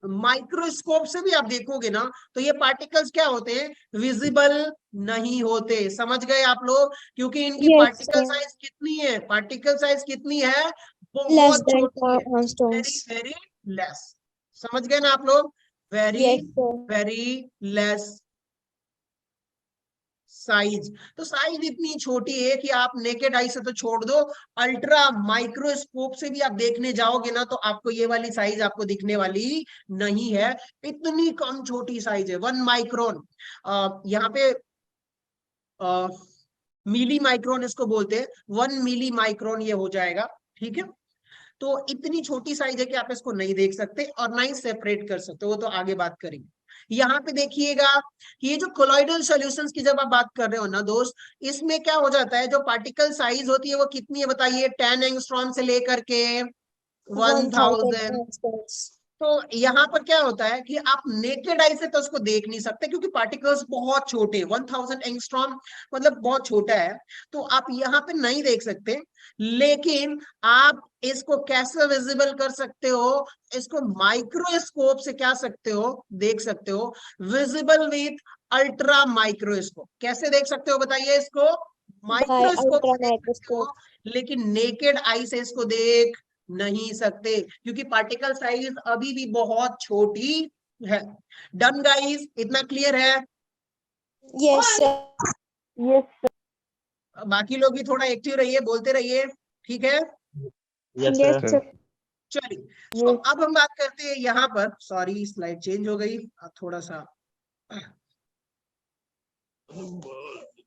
माइक्रोस्कोप से भी आप देखोगे ना, तो ये पार्टिकल्स क्या होते हैं? विजिबल नहीं होते। समझ गए आप लोग? क्योंकि इनकी Yes, पार्टिकल sir. साइज कितनी है? पार्टिकल साइज कितनी है? Less बहुत than छोटी है, वेरी armstrongs. Very less. समझ गए ना आप लोग? Very Yes, sir. Very less size. तो साइज इतनी छोटी है कि आप नेकेड आई से तो छोड़ दो, अल्ट्रा माइक्रोस्कोप से भी आप देखने जाओगे ना, तो आपको ये वाली साइज आपको दिखने वाली नहीं है। इतनी कम छोटी साइज है, 1 माइक्रोन। यहाँ पे मिली माइक्रोन इसको बोलते हैं, 1 मिली माइक्रोन ये हो जाएगा। ठीक है, तो इतनी छोटी साइज है कि आप इसको नहीं देख सकते और ना ही सेपरेट कर सकते, वो तो आगे बात करेंगे। यहाँ पे देखिएगा कि ये जो कोलॉइडल सॉल्यूशंस की जब आप बात कर रहे हो ना दोस्त, इसमें क्या हो जाता है? जो पार्टिकल साइज होती है वो कितनी है बताइए? 10 एंगस्ट्रॉम से लेकर के 1000 1000। armstrongs. तो यहाँ पर क्या होता है कि आप नेकेड आई से तो उसको देख नहीं सकते, क्योंकि पार्टिकल्स बहुत छोटे, 1000 एंगस्ट्रॉम मतलब बहुत छोटा है, तो आप यहाँ पे नहीं देख सकते। लेकिन आप इसको कैसे विजिबल कर सकते हो? इसको माइक्रोस्कोप से क्या सकते हो? देख सकते हो, विजिबल विथ अल्ट्रा माइक्रोस्कोप। कैसे देख सकते हो बताइए इसको? By माइक्रोस्कोप ultra से देख सकते microscope. हो, लेकिन नेकेड आई से इसको देख नहीं सकते, क्योंकि पार्टिकल साइज अभी भी बहुत छोटी है। डन गाइस, इतना क्लियर है? Yes, sir. Yes, sir. बाकी लोग भी थोड़ा एक्टिव रहिए, बोलते रहिए, ठीक है। Yes, Yes, sir. sir. चलिए, तो अब हम बात करते हैं यहाँ पर, सॉरी स्लाइड चेंज हो गई, अब थोड़ा सा,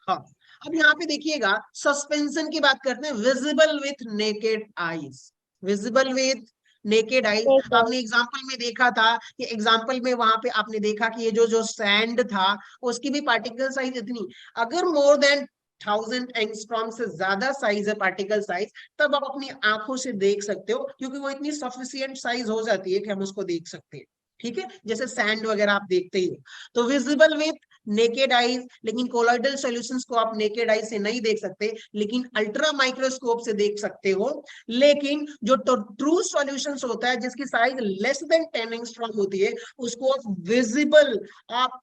हाँ, अब यहाँ पे देखिएगा सस्पेंशन की बात करते हैं, visible with naked eyes, visible with naked eyes. Naked. आपने एग्जांपल में देखा था कि एग्जांपल में वहां पे आपने देखा कि ये जो सैंड था उसकी भी पार्टिकल साइज इतनी, अगर मोर देन 1000 एंगस्ट्रॉम से ज्यादा साइज है पार्टिकल साइज, तब आप अपनी आंखों से देख सकते हो, क्योंकि वो इतनी सफिशिएंट साइज हो जाती है कि हम उसको देख सकते हैं, ठीक है, जैसे सैंड वगैरह आप देखते ही हो। तो विजिबल विथ नेकेड आईज, लेकिन कोलॉइडल सॉल्यूशंस को आप नेकेड आई से नहीं देख सकते, लेकिन अल्ट्रा माइक्रोस्कोप से देख सकते हो। लेकिन जो ट्रू सॉल्यूशंस होता है जिसकी साइज लेस देन 10 एंगस्ट्रॉम होती है, उसको आप विजिबल, आप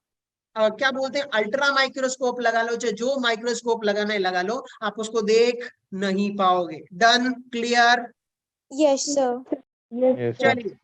क्या बोलते हैं, अल्ट्रा माइक्रोस्कोप लगा लो, चाहे जो माइक्रोस्कोप लगाना है लगा लो, आप उसको देख नहीं पाओगे। Done, clear? Yes, sir. Yes, sir. चलिए,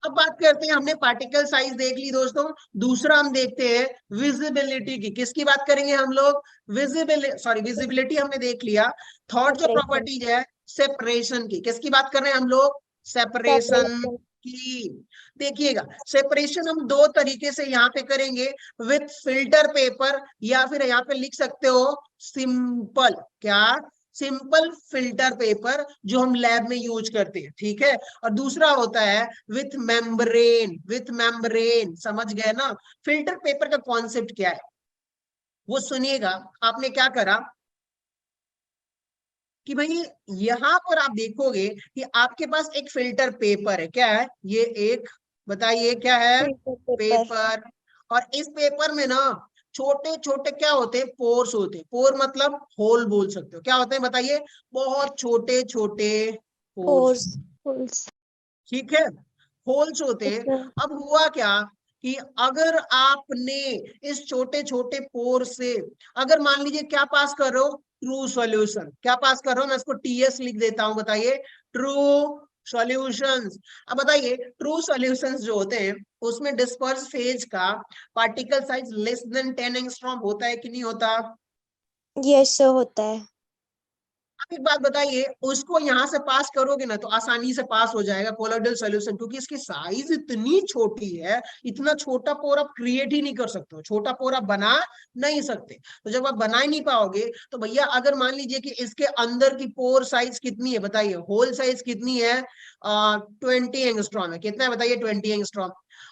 अब बात करते हैं, हमने पार्टिकल साइज देख ली दोस्तों, दूसरा हम देखते हैं विजिबिलिटी की। किसकी बात करेंगे हम लोग? विजिबिलिटी हमने देख लिया। थर्ड जो Separation. प्रॉपर्टीज है सेपरेशन की, किसकी बात कर रहे हैं हम लोग? Separation Separation. की। देखिएगा, सेपरेशन हम दो तरीके से यहाँ पे करेंगे, विथ फिल्टर पेपर, या फिर यहाँ पे लिख सकते हो सिंपल, क्या? सिंपल फिल्टर पेपर, जो हम लैब में यूज करते हैं, ठीक है। और दूसरा होता है विथ मेम्ब्रेन, विथ मेम्ब्रेन, समझ गए ना? फिल्टर पेपर का कॉन्सेप्ट क्या है वो सुनिएगा। आपने क्या करा कि भाई यहां पर आप देखोगे कि आपके पास एक फिल्टर पेपर है, क्या है ये? एक, बताइए क्या है? Filter paper. पेपर। और इस पेपर में ना छोटे छोटे क्या होते हैं? पोर्स होते हैं। पोर मतलब होल बोल सकते हो, क्या होते हैं बताइए? बहुत छोटे छोटे पोर्स, Pores. Holes. ठीक है, होल्स होते Yes, हैं। sir. अब हुआ क्या कि अगर आपने इस छोटे छोटे पोर से, अगर मान लीजिए क्या पास कर रहे हो? True solution. क्या पास कर रहे हो? मैं इसको टीएस लिख देता हूं, बताइए, ट्रू सॉल्यूशंस। अब बताइए, ट्रू सॉल्यूशंस जो होते हैं उसमें डिस्पर्स फेज का particle size less than 10 angstrom होता है कि नहीं होता? Yes, sir. होता है. अब एक बात बताइए, उसको यहां से पास करोगे ना तो आसानी से पास हो जाएगा कोलोइडल सॉल्यूशन, क्योंकि इसकी साइज इतनी छोटी है, इतना छोटा पोर आप क्रिएट ही नहीं कर सकते हो, छोटा पोर आप बना नहीं सकते। तो जब आप बना ही नहीं पाओगे तो भैया, अगर मान लीजिए कि इसके अंदर की पोर साइज कितनी है, बताइए, होल साइज कितनी है? 20 एंगस्ट्रॉम है। कितना है बताइए? 20 एंगस्ट्रॉम।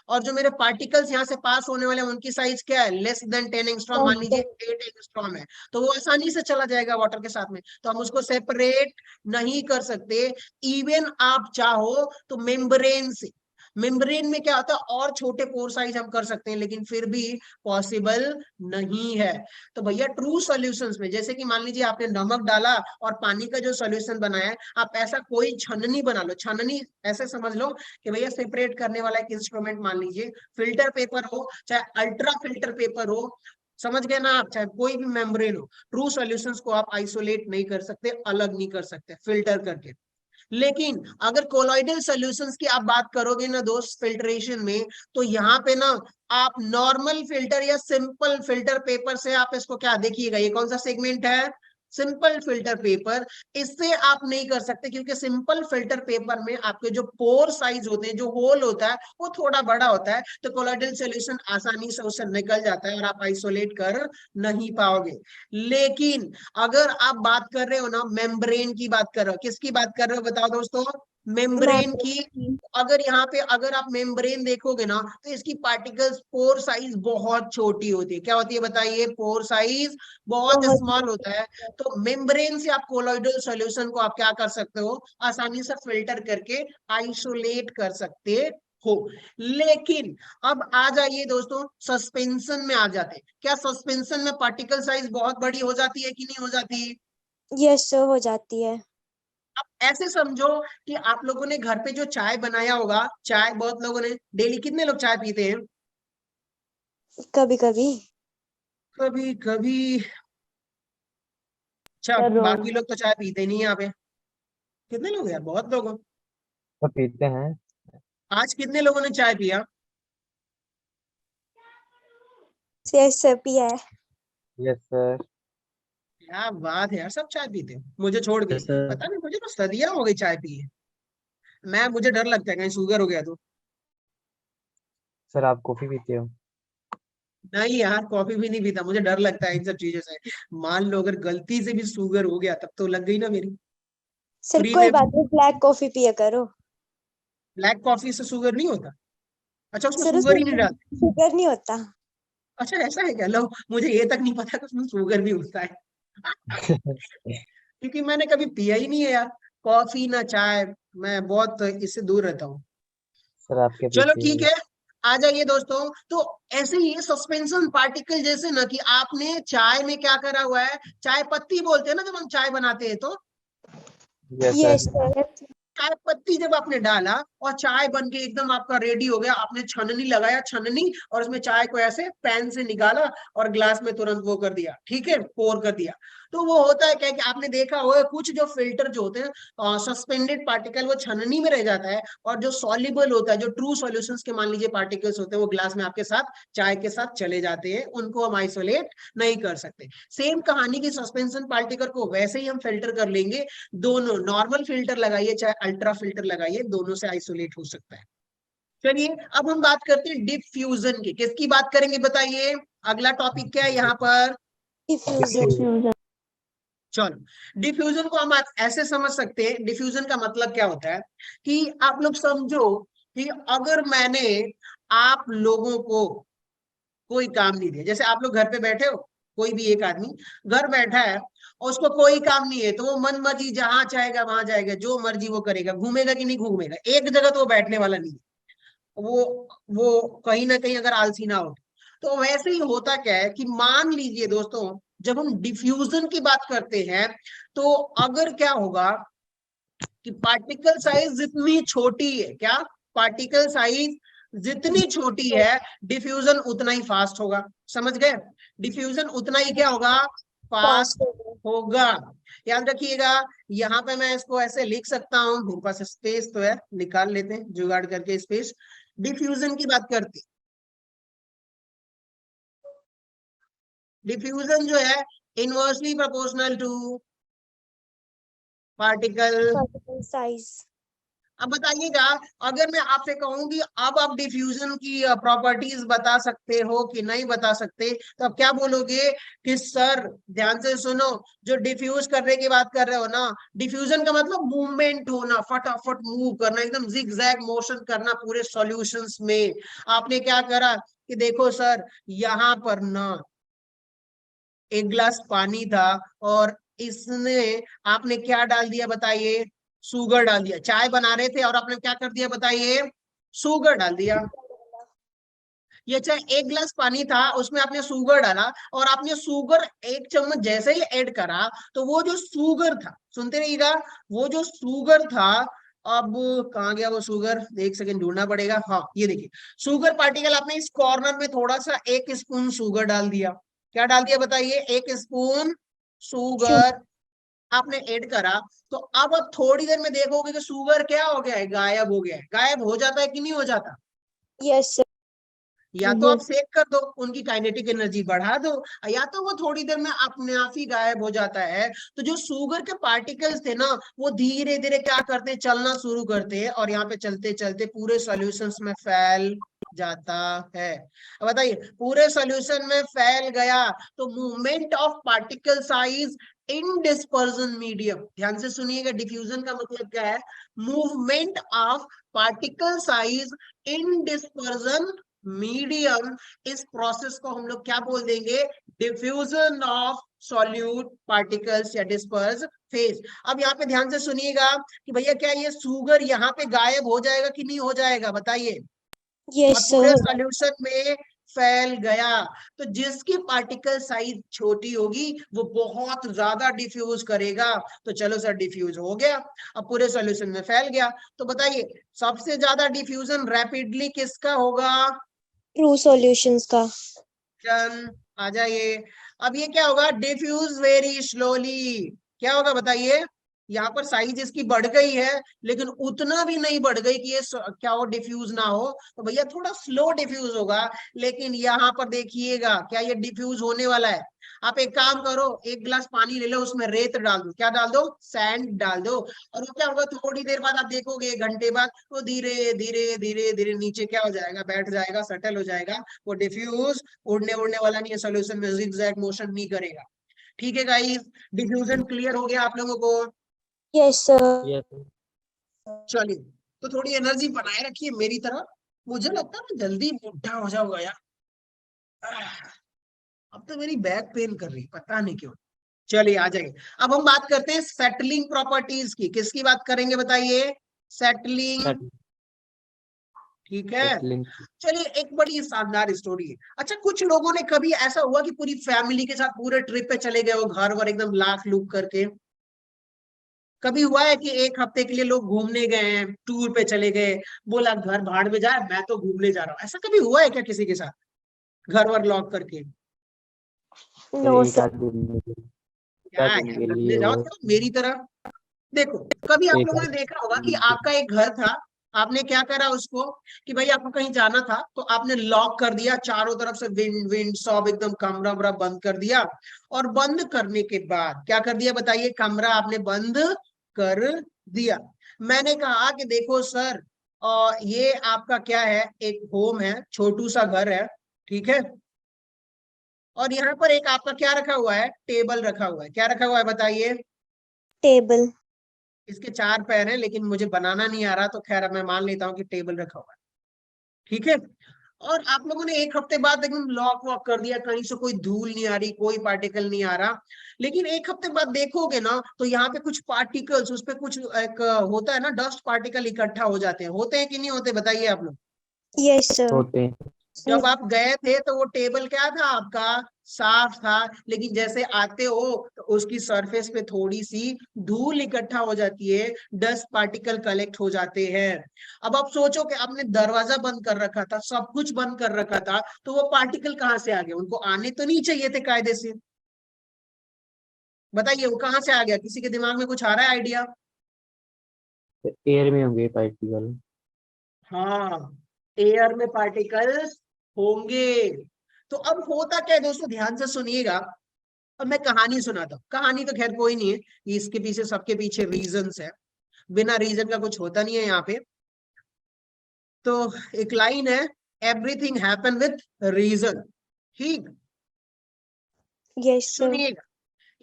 और जो मेरे पार्टिकल्स यहाँ से पास होने वाले हैं उनकी साइज क्या है? लेस देन 10 एंगस्ट्रॉम, मान लीजिए 8 एंगस्ट्रॉम है। तो वो आसानी से चला जाएगा वाटर के साथ में, तो हम उसको सेपरेट नहीं कर सकते। इवन आप चाहो तो मेम्ब्रेन से, मेम्ब्रेन में क्या होता है, और छोटे पोर साइज हम कर सकते हैं, लेकिन फिर भी पॉसिबल नहीं है। तो भैया ट्रू सॉल्यूशंस में, जैसे कि मान लीजिए आपने नमक डाला और पानी का जो सॉल्यूशन बनाया है, आप ऐसा कोई छन्नी बना लो, छन्नी ऐसे समझ लो कि भैया सेपरेट करने वाला एक इंस्ट्रूमेंट, मान लीजिए फिल्टर पेपर हो चाहे अल्ट्रा फिल्टर पेपर हो, समझ गए ना आप, चाहे कोई भी मेम्ब्रेन हो, ट्रू सॉल्यूशंस को आप आइसोलेट नहीं कर सकते, अलग नहीं कर सकते फिल्टर करके। लेकिन अगर कोलॉइडल सॉल्यूशंस की आप बात करोगे ना दोस्त फिल्ट्रेशन में, तो यहाँ पे ना आप नॉर्मल फिल्टर या सिंपल फिल्टर पेपर से आप इसको, क्या देखिएगा, ये कौन सा सेगमेंट है? Simple filter paper. इससे आप नहीं कर सकते, क्योंकि सिंपल फिल्टर पेपर में आपके जो पोर साइज होते हैं, जो होल होता है वो थोड़ा बड़ा होता है, तो कोलॉइडल सॉल्यूशन आसानी से उससे निकल जाता है और आप आइसोलेट कर नहीं पाओगे। लेकिन अगर आप बात कर रहे हो ना, मेम्ब्रेन की बात कर रहे हो, किसकी बात कर रहे हो बताओ दोस्तों? मेम्ब्रेन की। अगर यहाँ पे अगर आप मेम्ब्रेन देखोगे ना, तो इसकी पार्टिकल्स पोर साइज बहुत छोटी होती है। क्या होती है बताइए? पोर साइज बहुत स्मॉल होता है। तो मेम्ब्रेन से आप कोलॉइडल सॉल्यूशन को आप क्या कर सकते हो? आसानी से फिल्टर करके आइसोलेट कर सकते हो। लेकिन अब आ जाइए दोस्तों, सस्पेंशन में आ जाते हैं। क्या सस्पेंशन में पार्टिकल साइज बहुत बड़ी हो जाती है कि नहीं हो जाती? यस सर, हो जाती है. अब ऐसे समझो कि आप लोगों ने घर पे जो चाय बनाया होगा, चाय बहुत लोगों ने, डेली कितने लोग चाय पीते हैं? कभी कभी. कभी कभी। अच्छा, बाकी लोग तो चाय पीते नहीं है यहाँ पे। कितने लोग यार? बहुत लोग हो। तो पीते हैं. आज कितने लोगों ने चाय पिया? यस सर, पिया है. Yes, sir. क्या बात है यार, सब चाय पीते हो मुझे छोड़ के। Yes, sir. पता नहीं, मुझे तो सदियां हो गई चाय पिए। मुझे डर लगता है कहीं शुगर हो गया तो। सर आप कॉफी पीते हो? नहीं यार, कॉफी भी नहीं पीता, मुझे डर लगता है इन सब चीजों से। मान लो अगर गलती से भी शुगर हो गया तब तो लग गई ना मेरी। सर फ्री कोई में। बात नहीं, ब्लैक कॉफी पिया करो। ब्लैक कॉफी से शुगर नहीं होता? अच्छा, उसमें सर शुगर उसमें ही नहीं डालते? शुगर नहीं होता। अच्छा ऐसा है क्या? लो, मुझे ये तक नहीं पता कि उसमें शुगर भी होता है। क्योंकि मैंने कभी पिया ही नहीं है यार, कॉफी ना चाय। मैं बहुत इससे दूर रहता हूँ। सर आपके चलो पीछे ठीक है, आ जाइए दोस्तों। तो ऐसे ही सस्पेंशन पार्टिकल जैसे ना, कि आपने चाय में क्या करा हुआ है, चाय पत्ती बोलते हैं ना जब हम चाय बनाते हैं तो। Yes yes sir. सर। चाय पत्ती जब आपने डाला और चाय बन के एकदम आपका रेडी हो गया, आपने छननी लगाया, छननी, और उसमें चाय को ऐसे पैन से निकाला और ग्लास में तुरंत वो कर दिया, ठीक है, पोर कर दिया। तो वो होता है क्या कि आपने देखा होगा कुछ जो फिल्टर जो होते हैं सस्पेंडेड पार्टिकल, वो छननी में रह जाता है, और जो सॉल्युबल होता है, जो ट्रू सॉल्यूशंस के मान लीजिए पार्टिकल्स होते हैं, वो ग्लास में आपके साथ चाय के साथ चले जाते हैं, उनको हम आइसोलेट नहीं कर सकते। सेम कहानी की सस्पेंशन पार्टिकल को वैसे ही हम फिल्टर कर लेंगे। दोनों नॉर्मल फिल्टर लगाइए चाहे अल्ट्रा फिल्टर लगाइए, दोनों से आइसोलेट हो सकता है। चलिए अब हम बात करते हैं डिफ्यूजन की। किसकी बात करेंगे बताइए? अगला टॉपिक क्या है यहाँ पर? डिफ्यूजन। चलो, डिफ्यूजन को हम ऐसे समझ सकते हैं, डिफ्यूजन का मतलब क्या होता है कि आप लोग समझो कि अगर मैंने आप लोगों को कोई काम नहीं दिया, जैसे आप लोग घर पे बैठे हो, कोई भी एक आदमी घर बैठा है और उसको कोई काम नहीं है, तो वो मन मर्जी जहां चाहेगा वहां जाएगा, जो मर्जी वो करेगा, घूमेगा कि नहीं घूमेगा, एक जगह तो वो बैठने वाला नहीं है। वो कहीं ना कहीं अगर आलसी ना हो। तो वैसे ही होता क्या है कि मान लीजिए दोस्तों, जब हम डिफ्यूजन की बात करते हैं, तो अगर क्या होगा कि पार्टिकल साइज जितनी छोटी है, क्या पार्टिकल साइज जितनी छोटी है, डिफ्यूजन उतना ही फास्ट होगा। समझ गए? डिफ्यूजन उतना ही क्या होगा? Fast fast. होगा। याद रखिएगा। यहाँ पे मैं इसको ऐसे लिख सकता हूँ, मेरे पास स्पेस तो है, निकाल लेते हैं जुगाड़ करके स्पेस। डिफ्यूजन की बात करते, डिफ्यूजन जो है inversely proportional to particle. Particle size. अब बताइएगा, अगर मैं आपसे कहूं कि अब आप डिफ्यूजन की प्रॉपर्टीज बता सकते हो कि नहीं बता सकते, तो आप क्या बोलोगे कि सर ध्यान से सुनो, जो डिफ्यूज करने की बात कर रहे हो ना, डिफ्यूजन का मतलब मूवमेंट होना, फटाफट मूव करना, एकदम जिगजैग मोशन करना पूरे सॉल्यूशंस में। आपने क्या करा कि देखो सर, यहाँ पर ना एक गिलास पानी था, और इसने आपने क्या डाल दिया बताइए? शुगर डाल दिया। चाय बना रहे थे और आपने क्या कर दिया बताइए? शुगर डाल दिया। ये चाहे एक गिलास पानी था, उसमें आपने शुगर डाला, और आपने शुगर एक चम्मच जैसे ही ऐड करा, तो वो जो शुगर था, सुनते रहिएगा, वो जो शुगर था, अब कहाँ गया वो शुगर? एक सेकंड ढूंढना पड़ेगा। हाँ, ये देखिए, शुगर पार्टिकल आपने इस कॉर्नर में थोड़ा सा 1 स्पून शुगर डाल दिया। क्या डाल दिया बताइए? 1 स्पून शुगर आपने ऐड करा। तो अब आप थोड़ी देर में देखोगे कि शुगर क्या हो गया है? गायब हो गया है। गायब हो जाता है कि नहीं हो जाता? Yes sir. या तो आप सेक कर दो, उनकी काइनेटिक एनर्जी बढ़ा दो, या तो वो थोड़ी देर में अपने आप ही गायब हो जाता है। तो जो शुगर के पार्टिकल्स थे ना, वो धीरे धीरे क्या करते हैं? चलना शुरू करते हैं, और यहाँ पे चलते चलते पूरे सॉल्यूशंस में फैल जाता है। अब बताइए, पूरे सॉल्यूशन में फैल गया, तो movement of particle size in dispersion medium, ध्यान से सुनिएगा, डिफ्यूजन का मतलब क्या है? Movement of particle size in dispersion medium. इस प्रोसेस को हम लोग क्या बोल देंगे? डिफ्यूजन ऑफ सॉल्यूट पार्टिकल्स या डिस्पर्स फेज। अब यहाँ पे ध्यान से सुनिएगा कि भैया क्या ये शुगर यहाँ पे गायब हो जाएगा कि नहीं हो जाएगा बताइए? और यस पूरे सर। सॉल्यूशन में फैल गया। तो जिसकी पार्टिकल साइज छोटी होगी वो बहुत ज्यादा डिफ्यूज करेगा। तो चलो सर, डिफ्यूज हो गया, अब पूरे सॉल्यूशन में फैल गया। तो बताइए, सबसे ज्यादा डिफ्यूजन रैपिडली किसका होगा? ट्रू सॉल्यूशंस का। आ जाइए। अब ये क्या होगा? Diffuse very slowly. क्या होगा बताइए? यहाँ पर साइज इसकी बढ़ गई है, लेकिन उतना भी नहीं बढ़ गई कि ये क्या हो? डिफ्यूज ना हो। तो भैया थोड़ा स्लो डिफ्यूज होगा, लेकिन यहाँ पर देखिएगा क्या ये डिफ्यूज होने वाला है। आप एक काम करो, एक गिलास पानी ले लो, उसमें रेत डाल दो, क्या डाल दो, सैंड डाल दो, और वो क्या होगा, थोड़ी देर बाद आप देखोगे, एक घंटे बाद वो धीरे धीरे धीरे धीरे नीचे क्या हो जाएगा, बैठ जाएगा, सेटल हो जाएगा। वो डिफ्यूज उड़ने उड़ने वाला नहीं है, सोल्यूशन में जिगजैग मोशन नहीं करेगा। ठीक है गाइस, डिफ्यूजन क्लियर हो गया आप लोगों को? Yes, sir. Yes, sir. चलिए, तो थोड़ी एनर्जी बनाए रखिए मेरी तरह। मुझे लगता है मैं जल्दी बुढ़ा हो जाऊंगा यार। अब तो मेरी बैक पेन कर रही, पता नहीं क्यों। चलिए आ जाइए, अब हम बात करते हैं सेटलिंग प्रॉपर्टीज की। किसकी बात करेंगे बताइए? सेटलिंग। Set- ठीक है, settling. चलिए एक बड़ी शानदार स्टोरी है। अच्छा, कुछ लोगों ने कभी ऐसा हुआ कि पूरी फैमिली के साथ पूरे ट्रिप पे चले गए हो, घर वर एकदम लाख लूक करके? कभी हुआ है कि एक हफ्ते के लिए लोग घूमने गए हैं, टूर पे चले गए, बोला घर भाड़ में जाए, मैं तो घूमने जा रहा हूँ? ऐसा कभी हुआ है क्या किसी के साथ, घर वर लॉक करके? No, एक sir. आध दिन के क्या एक आध दिन यार, के घूमने लिए जाओ वो थोड़ा मेरी तरह। देखो, कभी आप एक लोगों ने आध देखा होगा कि दिन के आपका एक घर था, आपने क्या करा उसको, कि भाई आपको कहीं जाना था तो आपने लॉक कर दिया, चारों तरफ से विंड विंड सब एकदम, कमरा वमरा बंद कर दिया। और बंद करने के बाद क्या कर दिया बताइए? कमरा आपने बंद कर दिया। मैंने कहा कि देखो सर, ये आपका क्या है, एक होम है, छोटू सा घर है, ठीक है, और यहाँ पर एक आपका क्या रखा हुआ है, टेबल रखा हुआ है। क्या रखा हुआ है बताइए? Table. इसके 4 पैर हैं, लेकिन मुझे बनाना नहीं आ रहा, तो खैर अब मैं मान लेता हूँ कि टेबल रखा हुआ है। ठीक है, और आप लोगों ने एक हफ्ते बाद एकदम लॉक वॉक कर दिया, कहीं से कोई धूल नहीं आ रही, कोई पार्टिकल नहीं आ रहा। लेकिन एक हफ्ते बाद देखोगे ना, तो यहाँ पे कुछ पार्टिकल्स, उस पे कुछ एक होता है ना, डस्ट पार्टिकल इकट्ठा हो जाते हैं। होते हैं कि नहीं होते, बताइए आप लोग? Yes, sir. होते हैं। जब आप गए थे तो वो टेबल क्या था आपका, साफ था, लेकिन जैसे आते हो तो उसकी सरफेस पे थोड़ी सी धूल इकट्ठा हो जाती है, डस्ट पार्टिकल कलेक्ट हो जाते हैं। अब आप सोचो कि आपने दरवाजा बंद कर रखा था, सब कुछ बंद कर रखा था, तो वो पार्टिकल कहाँ से आ गए? उनको आने तो नहीं चाहिए थे कायदे से, बताइए वो कहाँ से आ गया? किसी के दिमाग में कुछ आ रहा है आइडिया? एयर में होंगे पार्टिकल। हाँ, एयर में पार्टिकल्स होंगे। तो अब होता क्या है दोस्तों, ध्यान से सुनिएगा। अब मैं कहानी सुनाता हूँ, कहानी तो खैर कोई नहीं है, इसके पीछे, सबके पीछे रीजंस है, बिना रीजन का कुछ होता नहीं है यहाँ पे। तो एक लाइन है, एवरीथिंग हैपन विथ रीजन। ठीक, Yes, sir. सुनिएगा,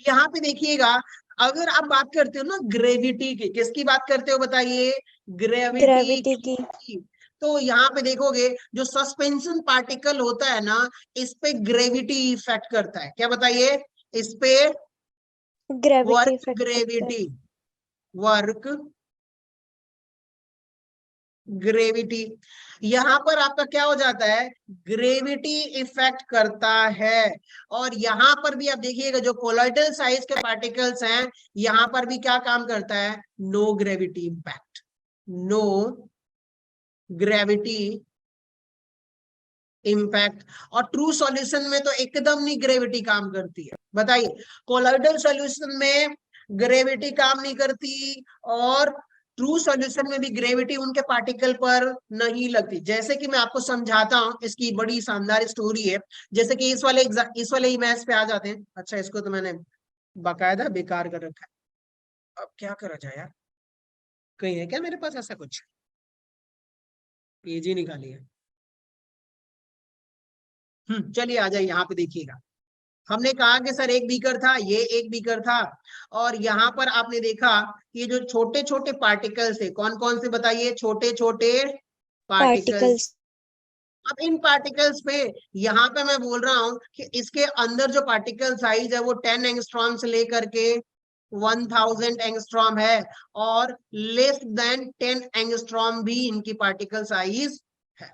यहाँ पे देखिएगा। अगर आप बात करते हो ना ग्रेविटी की, किसकी बात करते हो बताइए? ग्रेविटी Gravity की. की। तो यहाँ पे देखोगे, जो सस्पेंशन पार्टिकल होता है ना, इस पे ग्रेविटी इफेक्ट करता है। क्या बताइए? इस पे Gravity वर्क effect करता है. Gravity, work gravity. यहाँ पर आपका क्या हो जाता है, ग्रेविटी इफेक्ट करता है। और यहाँ पर भी आप देखिएगा, जो कोलॉइडल साइज के पार्टिकल्स हैं, यहाँ पर भी क्या काम करता है, no gravity impact, no gravity impact. और ट्रू सॉल्यूशन में तो एकदम नहीं ग्रेविटी काम करती है, बताइए? कोलॉइडल सॉल्यूशन में ग्रेविटी काम नहीं करती, और ट्रू सॉल्यूशन में भी ग्रेविटी उनके पार्टिकल पर नहीं लगती। जैसे कि मैं आपको समझाता हूं, इसकी बड़ी शानदार स्टोरी है। जैसे कि इस वाले इमेज पे आ जाते हैं। अच्छा, इसको तो मैंने बाकायदा बेकार कर रखा है, अब क्या करा जाए यार? कहीं है क्या मेरे पास ऐसा कुछ? पेज ही निकाली है। चलिए आ जाए, यहाँ पे देखिएगा। हमने कहा कि सर एक बीकर था, ये एक बीकर था, और यहाँ पर आपने देखा कि ये जो छोटे छोटे पार्टिकल्स है, कौन कौन से बताइए? छोटे छोटे पार्टिकल्स। Particles. अब इन पार्टिकल्स पे, यहाँ पे मैं बोल रहा हूँ कि इसके अंदर जो पार्टिकल साइज है वो 10 एंगस्ट्रॉम से लेकर के 1000 एंगस्ट्रॉम है, और लेस देन 10 एंगस्ट्रॉम भी इनकी पार्टिकल साइज है।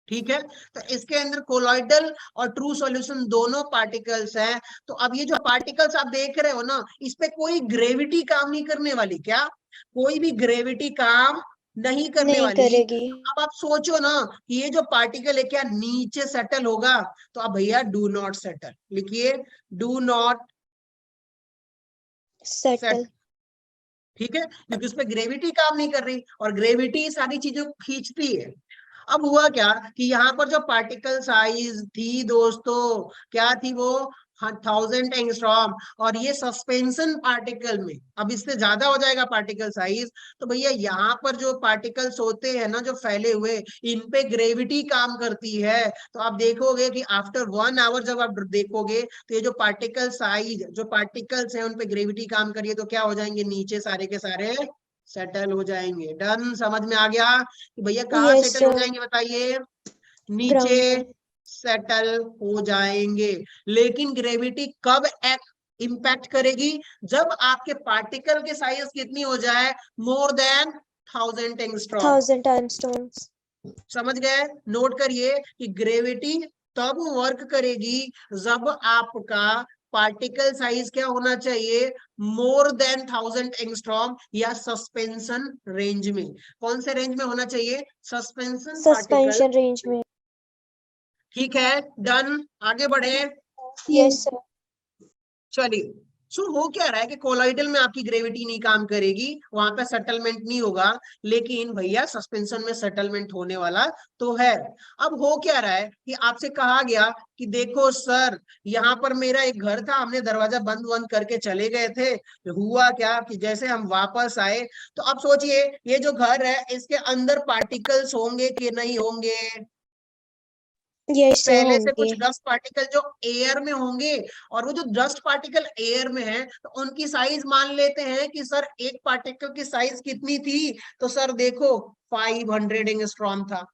ठीक है, तो इसके अंदर कोलॉइडल और ट्रू सॉल्यूशन दोनों पार्टिकल्स हैं। तो अब ये जो पार्टिकल्स आप देख रहे हो ना, इस पे कोई ग्रेविटी काम नहीं करने वाली। क्या? कोई भी ग्रेविटी काम नहीं करने नहीं वाली। करेगी. अब आप सोचो ना कि ये जो पार्टिकल है क्या नीचे सेटल होगा? तो अब भैया डू नॉट सेटल लिखिए, डू नॉट सेटल। Settle. ठीक है, क्योंकि उस पर ग्रेविटी काम नहीं कर रही, और ग्रेविटी सारी चीजों को खींचती है। अब हुआ क्या कि यहाँ पर जो पार्टिकल साइज थी दोस्तों, क्या थी वो? हाँ 1000 एंगस्ट्रॉम। और ये सस्पेंशन पार्टिकल में अब इससे ज्यादा हो जाएगा पार्टिकल साइज, तो भैया यहाँ पर जो पार्टिकल्स होते हैं ना जो फैले हुए, इन पे ग्रेविटी काम करती है। तो आप देखोगे कि आफ्टर 1 आवर जब आप देखोगे तो ये जो पार्टिकल साइज, जो पार्टिकल्स है उन पे ग्रेविटी काम करिए तो क्या हो जाएंगे, नीचे सारे के सारे सेटल हो जाएंगे। डन, समझ में आ गया कि भैया कहाँ Yes, सेटल हो sir. जाएंगे बताइए, नीचे Ground पे. सेटल हो जाएंगे। लेकिन ग्रेविटी कब इम्पैक्ट करेगी, जब आपके पार्टिकल के साइज कितनी हो जाए, मोर देन 1000 एंगस्ट्रॉम। 1000 angstoms. समझ गए, नोट करिए कि ग्रेविटी तब वर्क करेगी जब आपका पार्टिकल साइज क्या होना चाहिए, मोर देन 1000 एंगस्ट्रॉम या सस्पेंशन रेंज में। कौन से रेंज में होना चाहिए, सस्पेंशन पार्टिकल। Suspension range में. ठीक है, डन, आगे बढ़े। Yes, sir. चलिए, सो हो क्या रहा है कि कोलॉइडल में आपकी ग्रेविटी नहीं काम करेगी, वहां पे सेटलमेंट नहीं होगा, लेकिन भैया सस्पेंशन में सेटलमेंट होने वाला तो है। अब हो क्या रहा है कि आपसे कहा गया कि देखो सर, यहाँ पर मेरा एक घर था, हमने दरवाजा बंद बंद करके चले गए थे, हुआ क्या कि जैसे हम वापस आए, तो अब सोचिए ये जो घर है इसके अंदर पार्टिकल्स होंगे कि नहीं होंगे, Yes, sir. पहले से कुछ होंगे. डस्ट पार्टिकल जो एयर में होंगे, और वो जो डस्ट पार्टिकल एयर में है तो उनकी साइज मान लेते हैं कि सर एक पार्टिकल की साइज कितनी थी, तो सर देखो 500 एंगस्ट्रॉम था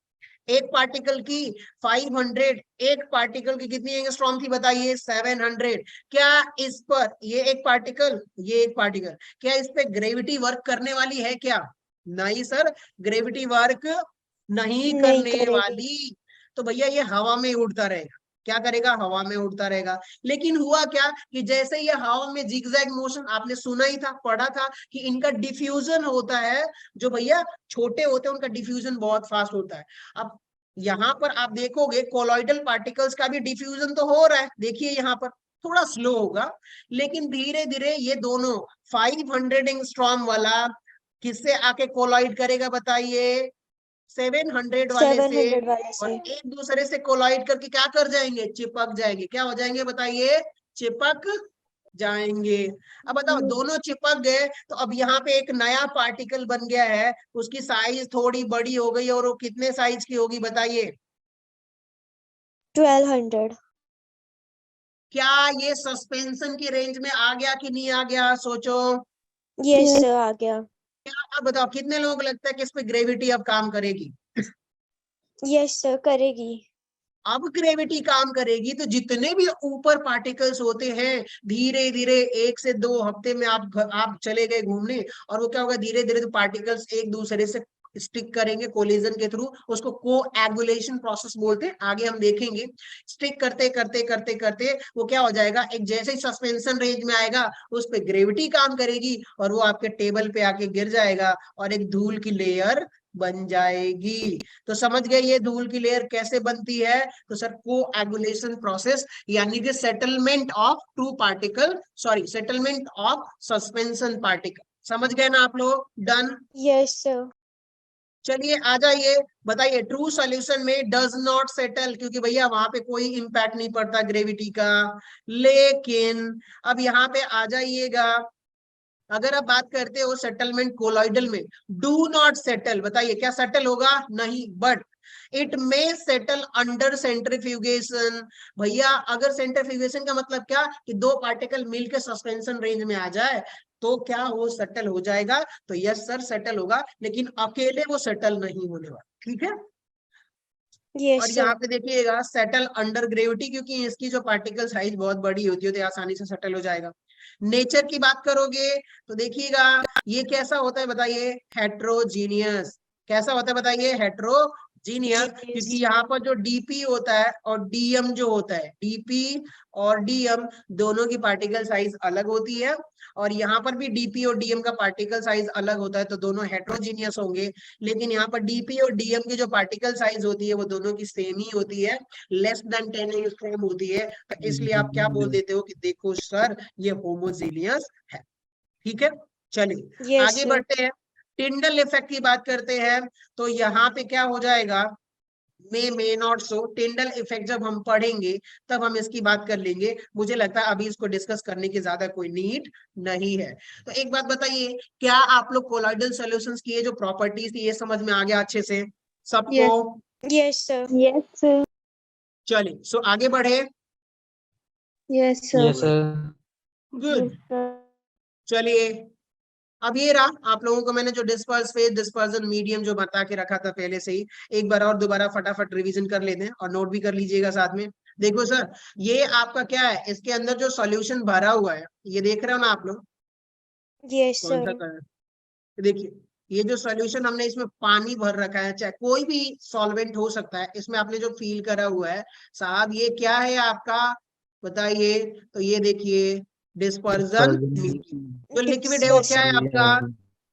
एक पार्टिकल की, 500, एक पार्टिकल की कितनी एंगस्ट्रॉम थी बताइए, 700। क्या इस पर ये एक पार्टिकल, ये एक पार्टिकल, क्या इस पे ग्रेविटी वर्क करने वाली है क्या, नहीं सर, ग्रेविटी वर्क नहीं नहीं करने करेगी. वाली। तो भैया ये हवा में उड़ता रहेगा, क्या करेगा, हवा में उड़ता रहेगा। लेकिन हुआ क्या कि जैसे ये हवा में जिगजैग मोशन, आपने सुना ही था, पढ़ा था कि इनका डिफ्यूजन होता है, जो भैया छोटे होते हैं उनका डिफ्यूजन बहुत फास्ट होता है। अब यहाँ पर आप देखोगे कोलॉइडल पार्टिकल्स का भी डिफ्यूजन तो हो रहा है, देखिए यहाँ पर थोड़ा स्लो होगा, लेकिन धीरे धीरे ये दोनों 500 एंगस्ट्रॉम वाला किससे आके कोलॉइड करेगा बताइए, 700 वाले से, 700 वाले और से. एक दूसरे से कोलाइड करके क्या कर जाएंगे, चिपक जाएंगे। क्या हो जाएंगे बताइए, चिपक जाएंगे। अब बताओ दोनों चिपक गए तो अब यहाँ पे एक नया पार्टिकल बन गया है, उसकी साइज थोड़ी बड़ी हो गई, और वो कितने साइज की होगी बताइए, 1200. क्या ये सस्पेंशन की रेंज में आ गया कि नहीं आ गया, सोचो। Yes, sir. आ गया. क्या अब बताओ कितने लोगों को लगता है कि इस पे ग्रेविटी अब काम करेगी, Yes, sir. करेगी. अब ग्रेविटी काम करेगी तो जितने भी ऊपर पार्टिकल्स होते हैं, धीरे धीरे 1 से 2 हफ्ते में आप चले गए घूमने, और वो क्या होगा, धीरे धीरे तो पार्टिकल्स एक दूसरे से स्टिक करेंगे कोलिजन के थ्रू, उसको कोएगुलेशन प्रोसेस बोलते हैं, आगे हम देखेंगे। स्टिक करते करते करते करते वो क्या हो जाएगा, एक जैसे ही सस्पेंशन रेंज में आएगा उस पे ग्रेविटी काम करेगी, और वो आपके टेबल पे आके गिर जाएगा और एक धूल की लेयर बन जाएगी। तो समझ गए ये धूल की लेयर कैसे बनती है, तो सर कोएगुलेशन प्रोसेस, यानी कि settlement of two particle, sorry settlement of suspension particle. समझ गए ना आप लोग, डन। Yes, sir. चलिए आ जाइए, बताइए ट्रू सॉल्यूशन में डज नॉट सेटल, क्योंकि भैया वहां पे कोई इंपैक्ट नहीं पड़ता ग्रेविटी का। लेकिन अब यहाँ पे आ जाइएगा, अगर आप बात करते हो सेटलमेंट कोलॉइडल में, डू नॉट सेटल, बताइए क्या सेटल होगा, नहीं, but it may settle under centrifugation. भैया अगर सेंट्रीफ्यूगेशन का मतलब क्या, कि दो पार्टिकल मिलकर सस्पेंशन रेंज में आ जाए तो क्या वो सेटल हो जाएगा, तो यस सर सेटल होगा, लेकिन अकेले वो सेटल नहीं होने वाला, ठीक है। Yes, और sir. यहाँ पे देखिएगा सेटल अंडर ग्रेविटी, क्योंकि इसकी जो पार्टिकल साइज बहुत बड़ी होती है तो आसानी से सेटल हो जाएगा। नेचर की बात करोगे तो देखिएगा ये कैसा होता है बताइए, हेट्रोजीनियस। कैसा होता है बताइए, हेट्रोजीनियस, क्योंकि यहाँ पर जो डीपी होता है और डीएम जो होता है, डीपी और डीएम दोनों की पार्टिकल साइज अलग होती है, और यहाँ पर भी डीपी और डीएम का पार्टिकल साइज अलग होता है, तो दोनों हेट्रोजीनियस होंगे। लेकिन यहाँ पर डीपी और डीएम की जो पार्टिकल साइज होती है वो दोनों की सेम ही होती है, लेस देन 10 एंगस्ट्रॉम होती है, तो इसलिए आप क्या बोल देते हो कि देखो सर ये होमोजीनियस है, ठीक है। चलिए Yes, आगे sir. बढ़ते हैं, टिंडल इफेक्ट की बात करते हैं, तो यहाँ पे क्या हो जाएगा, may not so. Tyndall effect जब हम पढ़ेंगे तब हम इसकी बात कर लेंगे, मुझे लगता है अभी इसको डिस्कस करने की ज्यादा कोई नीड नहीं है। तो एक बात बताइए, क्या आप लोग कोलॉइडल सॉल्यूशंस की ये जो प्रॉपर्टीज थी ये समझ में आ गया अच्छे से सबको? Yes, sir. Yes, sir. चलिए सो आगे बढ़े। Yes, sir. Yes, sir. Good. Yes, sir. चलिए अब ये रहा आप लोगों को मैंने जो डिस्पर्स फेज डिस्पर्जन मीडियम जो बता के रखा था पहले से ही, एक बार और दोबारा फटाफट रिवीजन कर लेते हैं और नोट भी कर लीजिएगा साथ में। देखो सर, ये आपका क्या है, इसके अंदर जो सॉल्यूशन भरा हुआ है ये देख रहे हो ना आप लोग, Yes, कौन सा sir. कलर? देखिए ये जो सॉल्यूशन हमने इसमें पानी भर रखा है, चाहे कोई भी सॉल्वेंट हो सकता है, इसमें आपने जो फील करा हुआ है साहब, ये क्या है आपका बताइए? तो ये देखिए डिस्पर्जन मीडियम। जो लिक्विड है वो क्या है आपका?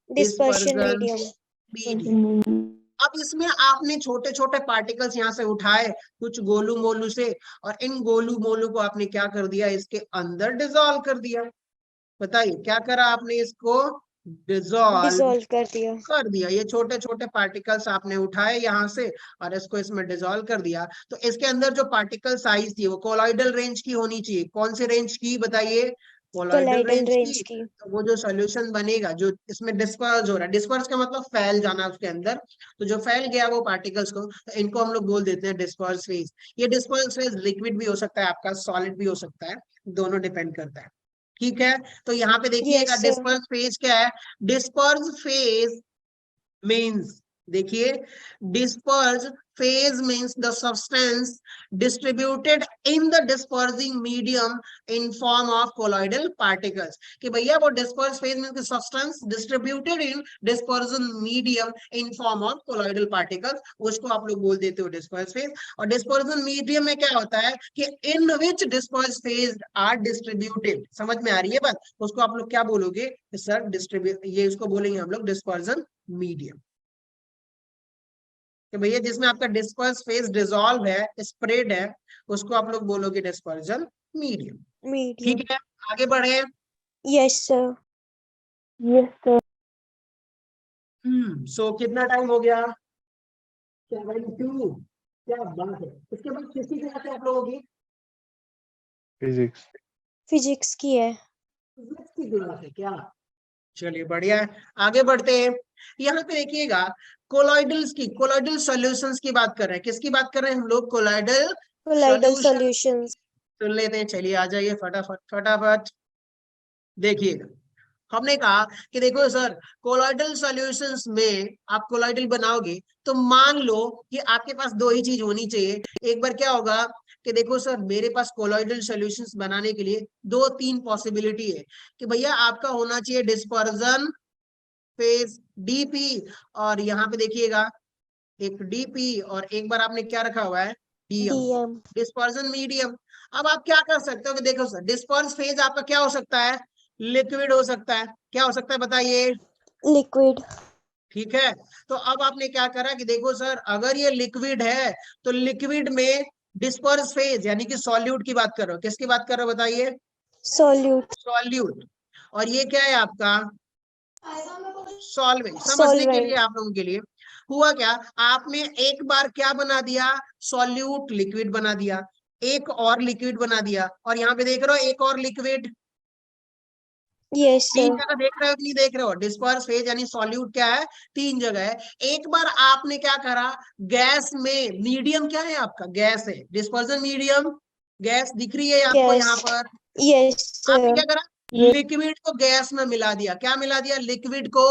Dispersion dispersion medium. मीडियम। अब इसमें आपने छोटे छोटे पार्टिकल्स यहाँ से उठाए कुछ गोलू मोलू से, और इन गोलू मोलू को आपने क्या कर दिया, इसके अंदर डिसॉल्व कर दिया। बताइए क्या करा आपने, इसको डिसॉल्व Dissolve कर दिया. कर दिया। ये छोटे छोटे पार्टिकल्स आपने उठाए यहाँ से और इसको इसमें डिसॉल्व कर दिया। तो इसके अंदर जो पार्टिकल साइज थी वो कोलॉइडल रेंज की होनी चाहिए। कौन से रेंज की बताइए? कोलॉइडल Colloidal रेंज range की। की. तो वो जो सॉल्यूशन बनेगा जो इसमें डिस्पर्स हो रहा है, डिस्पर्स का मतलब फैल जाना उसके अंदर, तो जो फैल गया वो पार्टिकल्स को, तो इनको हम लोग बोल देते हैं डिस्पर्स फेज। ये डिस्पर्स फेज लिक्विड भी हो सकता है आपका, सॉलिड भी हो सकता है, दोनों डिपेंड करता है। ठीक है, तो यहाँ पे देखिएगा Yes, sir. डिस्पर्स फेज क्या है? डिस्पर्स फेज means, देखिए disperse phase means the substance distributed in the dispersing medium in form of colloidal particles। कि भैया वो disperse phase means the substance distributed in dispersion medium in form of colloidal particles, उसको आप लोग बोल देते हो disperse phase। और dispersion medium में क्या होता है कि in which disperse phase are distributed, समझ में आ रही है बात? उसको आप लोग क्या बोलोगे सर? डिस्ट्रीब्यूट, ये उसको बोलेंगे हम लोग डिस्पर्जन मीडियम। कि भैया जिसमें आपका डिस्पर्स फेज डिसॉल्व है, स्प्रेड है, उसको आप लोग बोलोगे डिस्पर्जन मीडियम। Medium. ठीक है, आगे बढ़े। Yes, sir. Yes, sir. सो कितना टाइम हो गया? 72। क्या बात है। इसके बाद किसकी क्लास है आप लोगों की? Physics. Physics की है. फिजिक्स की क्लास है क्या? चलिए बढ़िया है, आगे बढ़ते हैं। यहाँ पे देखिएगा कोलॉइडल्स की, कोलॉइडल सॉल्यूशंस की बात कर रहे हैं। किसकी बात कर रहे हैं हम लोग? Colloidal Colloidal solution. solutions. सुन लेते हैं, चलिए आ जाइए फटाफट फटाफट। देखिएगा हमने कहा कि देखो सर, कोलॉइडल सॉल्यूशंस में आप कोलॉइडल बनाओगे तो मान लो कि आपके पास दो ही चीज होनी चाहिए। एक बार क्या होगा कि देखो सर, मेरे पास कोलॉइडल सॉल्यूशंस बनाने के लिए दो तीन पॉसिबिलिटी है कि भैया आपका होना चाहिए डिस्पर्जन फेज डीपी, और यहाँ पे देखिएगा एक डीपी, और एक बार आपने क्या रखा हुआ है? DM, DM. Dispersion medium. अब आप क्या कर सकते हो कि देखो सर, डिस्पर्स फेज आपका क्या हो सकता है? लिक्विड हो सकता है। क्या हो सकता है बताइए? Liquid. ठीक है, तो अब आपने क्या करा कि देखो सर, अगर ये लिक्विड है तो लिक्विड में डिस्पर्स फेज यानी कि सॉल्यूट की बात कर रहे हो। किसकी बात कर रहे हो बताइए? Solute. सॉल्यूट। और ये क्या है आपका? सॉल्वेंट। समझने के लिए Solvent. आप लोगों के लिए हुआ क्या, आपने एक बार क्या बना दिया? सॉल्यूट लिक्विड बना दिया, एक और लिक्विड बना दिया, और यहाँ पे देख रहे हो एक और लिक्विड। Yes, तीन sir. जगह देख रहे हो कि नहीं देख रहे हो? डिस्पर्स फेज यानी सॉल्यूट क्या है? तीन जगह है। एक बार आपने क्या करा, गैस में, मीडियम क्या है आपका? गैस है, डिस्पर्जन मीडियम गैस दिख रही है आपको Gas. यहाँ पर? Yes, आपने sir. क्या करा? Yes. लिक्विड को गैस में मिला दिया। क्या मिला दिया? लिक्विड को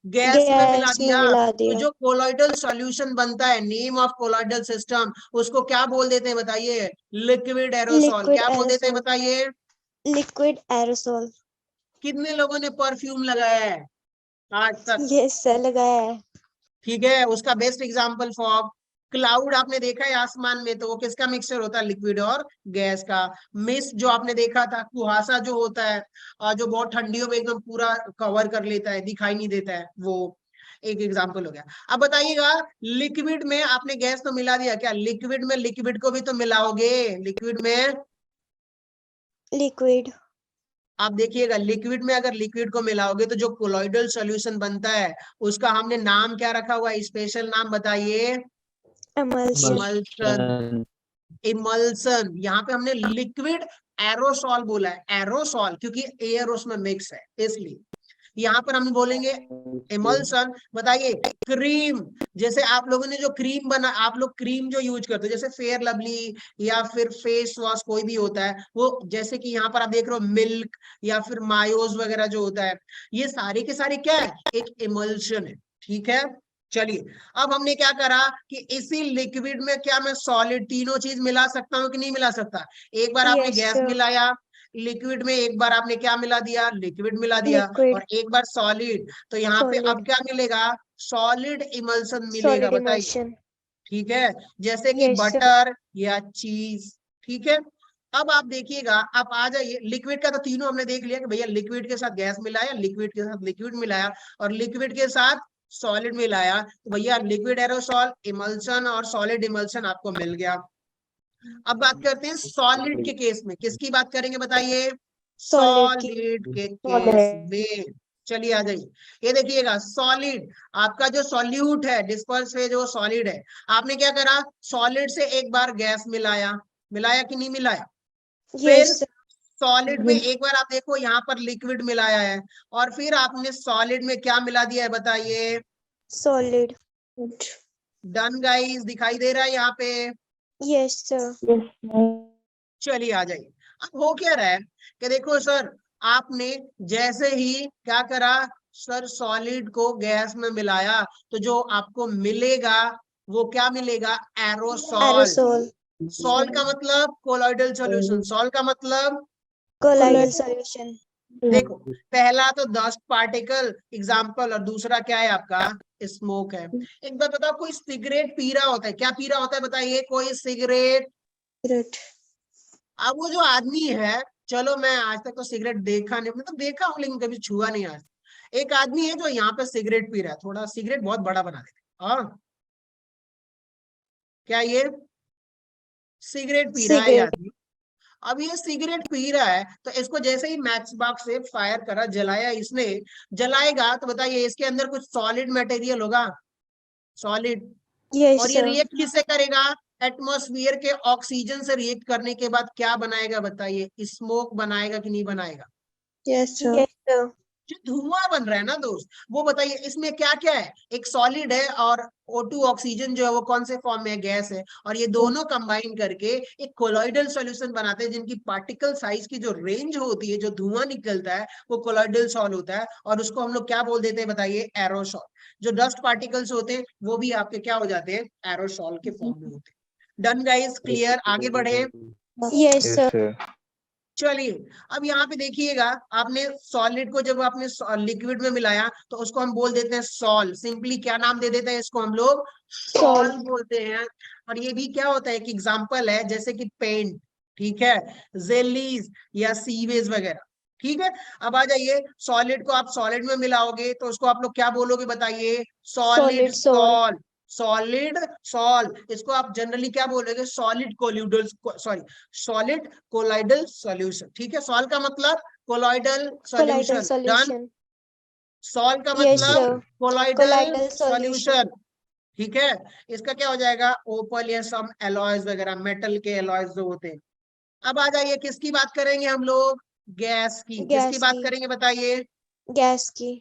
गैस में मिला Gas में दिया। मिला तो दिया. जो कोलॉइडल सॉल्यूशन बनता है, नेम ऑफ कोलॉइडल सिस्टम, उसको क्या बोल देते हैं बताइए? Liquid aerosol. Liquid क्या बोल देते हैं aerosol. बताइए? Liquid aerosol. कितने लोगों ने परफ्यूम लगाया है आज तक? Yes, sir. लगाया है. ठीक है, उसका बेस्ट एग्जांपल फॉग, क्लाउड आपने देखा है आसमान में, तो वो किसका मिक्सचर होता है? लिक्विड और गैस का। मिस्ट जो आपने देखा था, कुहासा जो होता है, जो बहुत ठंडियों में एकदम पूरा कवर कर लेता है, दिखाई नहीं देता है, वो एक एग्जांपल हो गया। अब बताइएगा, लिक्विड में आपने गैस तो मिला दिया, क्या लिक्विड में लिक्विड को भी तो मिलाओगे? लिक्विड में Liquid. आप देखिएगा, लिक्विड में अगर लिक्विड को मिलाओगे तो जो कोलॉइडल सॉल्यूशन बनता है उसका हमने नाम क्या रखा हुआ है? स्पेशल नाम बताइए। Emulsion. Emulsion, emulsion. यहाँ पे हमने लिक्विड एरोसॉल बोला है, एरोसॉल क्योंकि एयर उसमें मिक्स है इसलिए। यहाँ पर हम बोलेंगे इमल्सन। बताइए क्रीम, जैसे आप लोगों ने जो क्रीम बना, आप लोग क्रीम जो यूज करते हो जैसे फेयर लवली या फिर फेस वॉश कोई भी होता है वो, जैसे कि यहाँ पर आप देख रहे हो मिल्क या फिर मायोज वगैरह जो होता है, ये सारे के सारे क्या है, एक इमल्शन है। ठीक है, चलिए अब हमने क्या करा कि इसी लिक्विड में क्या मैं सॉलिड तीनों चीज मिला सकता हूँ कि नहीं मिला सकता। एक बार आपने Yes, गैस sir. मिलाया लिक्विड में, एक बार आपने क्या मिला दिया, लिक्विड मिला दिया, Liquid. और एक बार सॉलिड। तो यहाँ पे अब Solid. क्या मिलेगा, सॉलिड इमल्सन मिलेगा। Solid बताइए, emulsion. ठीक है, जैसे कि Yes, sir. बटर या चीज। ठीक है, अब आप देखिएगा, आप आ जाइए लिक्विड का, तो तीनों हमने देख लिया कि भैया लिक्विड के साथ गैस मिलाया, लिक्विड के साथ लिक्विड मिलाया, और लिक्विड के साथ सॉलिड मिलाया, तो भैया लिक्विड एरोसॉल, इमल्सन और सॉलिड इमल्सन आपको मिल गया। अब बात करते हैं सॉलिड के केस में, किसकी बात करेंगे बताइए, Solid की. सॉलिड के केस में। चलिए आ जाइए, ये देखिएगा सॉलिड, आपका जो सॉल्यूट है डिस्पर्स है जो सॉलिड है, आपने क्या करा, सॉलिड से एक बार गैस मिलाया, मिलाया कि नहीं मिलाया, फिर Yes, sir. सॉलिड में एक बार आप देखो यहाँ पर लिक्विड मिलाया है, और फिर आपने सॉलिड में क्या मिला दिया है बताइए, Solid. डन गाइस, दिखाई दे रहा है यहाँ पे। Yes, sir. Yes, sir. चलिए आ जाइए, अब हो क्या रहा है कि देखो सर, आपने जैसे ही क्या करा सर, सॉलिड को गैस में मिलाया, तो जो आपको मिलेगा वो क्या मिलेगा, एरोसॉल। Aerosol. सॉल का मतलब कोलॉइडल सॉल्यूशन, सॉल का मतलब Colloidal solution. देखो, पहला तो डस्ट पार्टिकल एग्जाम्पल, और दूसरा क्या है आपका, स्मोक है। एक बार बताओ, कोई सिगरेट पी रहा होता है, क्या पी रहा होता है बताइए, कोई सिगरेट। Great. अब वो जो आदमी है, चलो मैं आज तक तो सिगरेट देखा नहीं, मतलब देखा हूँ लेकिन कभी छुआ नहीं आज। एक आदमी है जो यहाँ पे सिगरेट पी रहा है, थोड़ा सिगरेट बहुत बड़ा बना देते, हाँ क्या ये सिगरेट पी रहा है ये Cigarette. आदमी। अब ये सिगरेट पी रहा है, तो इसको जैसे ही मैच बॉक्स से फायर करा, जलाया इसने, जलाएगा तो बताइए इसके अंदर कुछ सॉलिड मटेरियल होगा, सॉलिड, Yes, और ये sir. रिएक्ट किससे करेगा, एटमॉस्फेयर के ऑक्सीजन से रिएक्ट करने के बाद क्या बनाएगा बताइए, स्मोक बनाएगा कि नहीं बनाएगा। Yes, sir. Yes, sir. जो धुआं बन रहा है ना दोस्त, वो बताइए इसमें क्या क्या है, एक सॉलिड है और O2 ऑक्सीजन जो है वो कौन से फॉर्म में है, गैस है, और ये दोनों कंबाइन करके एक कोलॉइडल सॉल्यूशन बनाते हैं, जिनकी पार्टिकल साइज की जो रेंज होती है, जो धुआं निकलता है वो कोलॉइडल सॉल होता है, और उसको हम लोग क्या बोल देते हैं बताइए, एरोसॉल। जो डस्ट पार्टिकल्स होते हैं वो भी आपके क्या हो जाते हैं, एरोसॉल के फॉर्म में होते हैं। डन गाइस, क्लियर, आगे बढ़े। Yes, Yes, sir. sir. चलिए अब यहाँ पे देखिएगा, आपने सॉलिड को जब आपने लिक्विड में मिलाया तो उसको हम बोल देते हैं सॉल, सिंपली क्या नाम दे देते हैं इसको हम लोग, सॉल बोलते हैं। और ये भी क्या होता है, एक एग्जांपल है, जैसे कि पेंट, ठीक है, जेलीज या सीवेज वगैरह। ठीक है, अब आ जाइए, सॉलिड को आप सॉलिड में मिलाओगे तो उसको आप लोग क्या बोलोगे बताइए, solid Solid sol. Sol, solid sol. इसको आप जनरली क्या बोलोगे, solid colloidal, sorry solid colloidal solution. ठीक है, सॉल का मतलब colloidal Colloidal solution, done. solution. Sol का Yes, मतलब sir. Colloidal Colloidal solution. Solution. ठीक है, इसका क्या हो जाएगा, ओपल या सम एलॉयज वगैरह, मेटल के एलॉयज जो होते हैं। अब आ जाइए, किसकी बात करेंगे हम लोग, गैस की, किसकी Gas बात की. करेंगे बताइए। Gas की.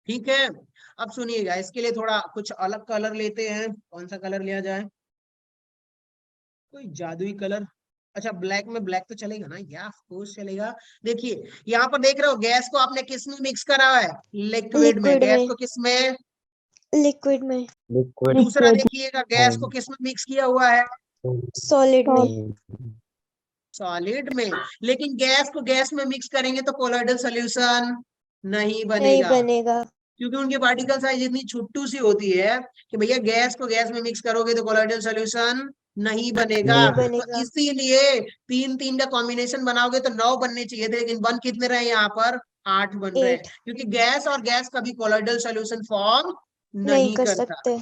ठीक है, अब सुनिएगा, इसके लिए थोड़ा कुछ अलग कलर लेते हैं, कौन सा कलर लिया जाए, कोई जादुई कलर। अच्छा ब्लैक में, ब्लैक तो चलेगा ना, या ऑफ कोर्स चलेगा। देखिए यहाँ पर देख रहे हो, गैस को आपने किस में मिक्स करा है, लिक्विड में। Liquid गैस में. को किस में, Liquid में. लिक्विड दूसरा Liquid. देखिएगा, गैस को किस में मिक्स किया हुआ है, Solid में. सॉलिड में। लेकिन गैस को गैस में मिक्स करेंगे तो कोलॉइडल सॉल्यूशन नहीं नहीं बनेगा, बनेगा. क्योंकि उनकी पार्टिकल साइज इतनी छुट्टू सी होती है कि भैया गैस को गैस में मिक्स करोगे तो कोलॉइडल सॉल्यूशन नहीं बनेगा। नहीं तो बनेगा. इसीलिए तीन तीन का कॉम्बिनेशन बनाओगे तो 9 बनने चाहिए थे, लेकिन बन कितने रहे यहाँ पर, 8 बन रहे हैं, 8 क्योंकि गैस और गैस कभी कोलॉइडल सॉल्यूशन फॉर्म नहीं नहीं कर करता। सकते.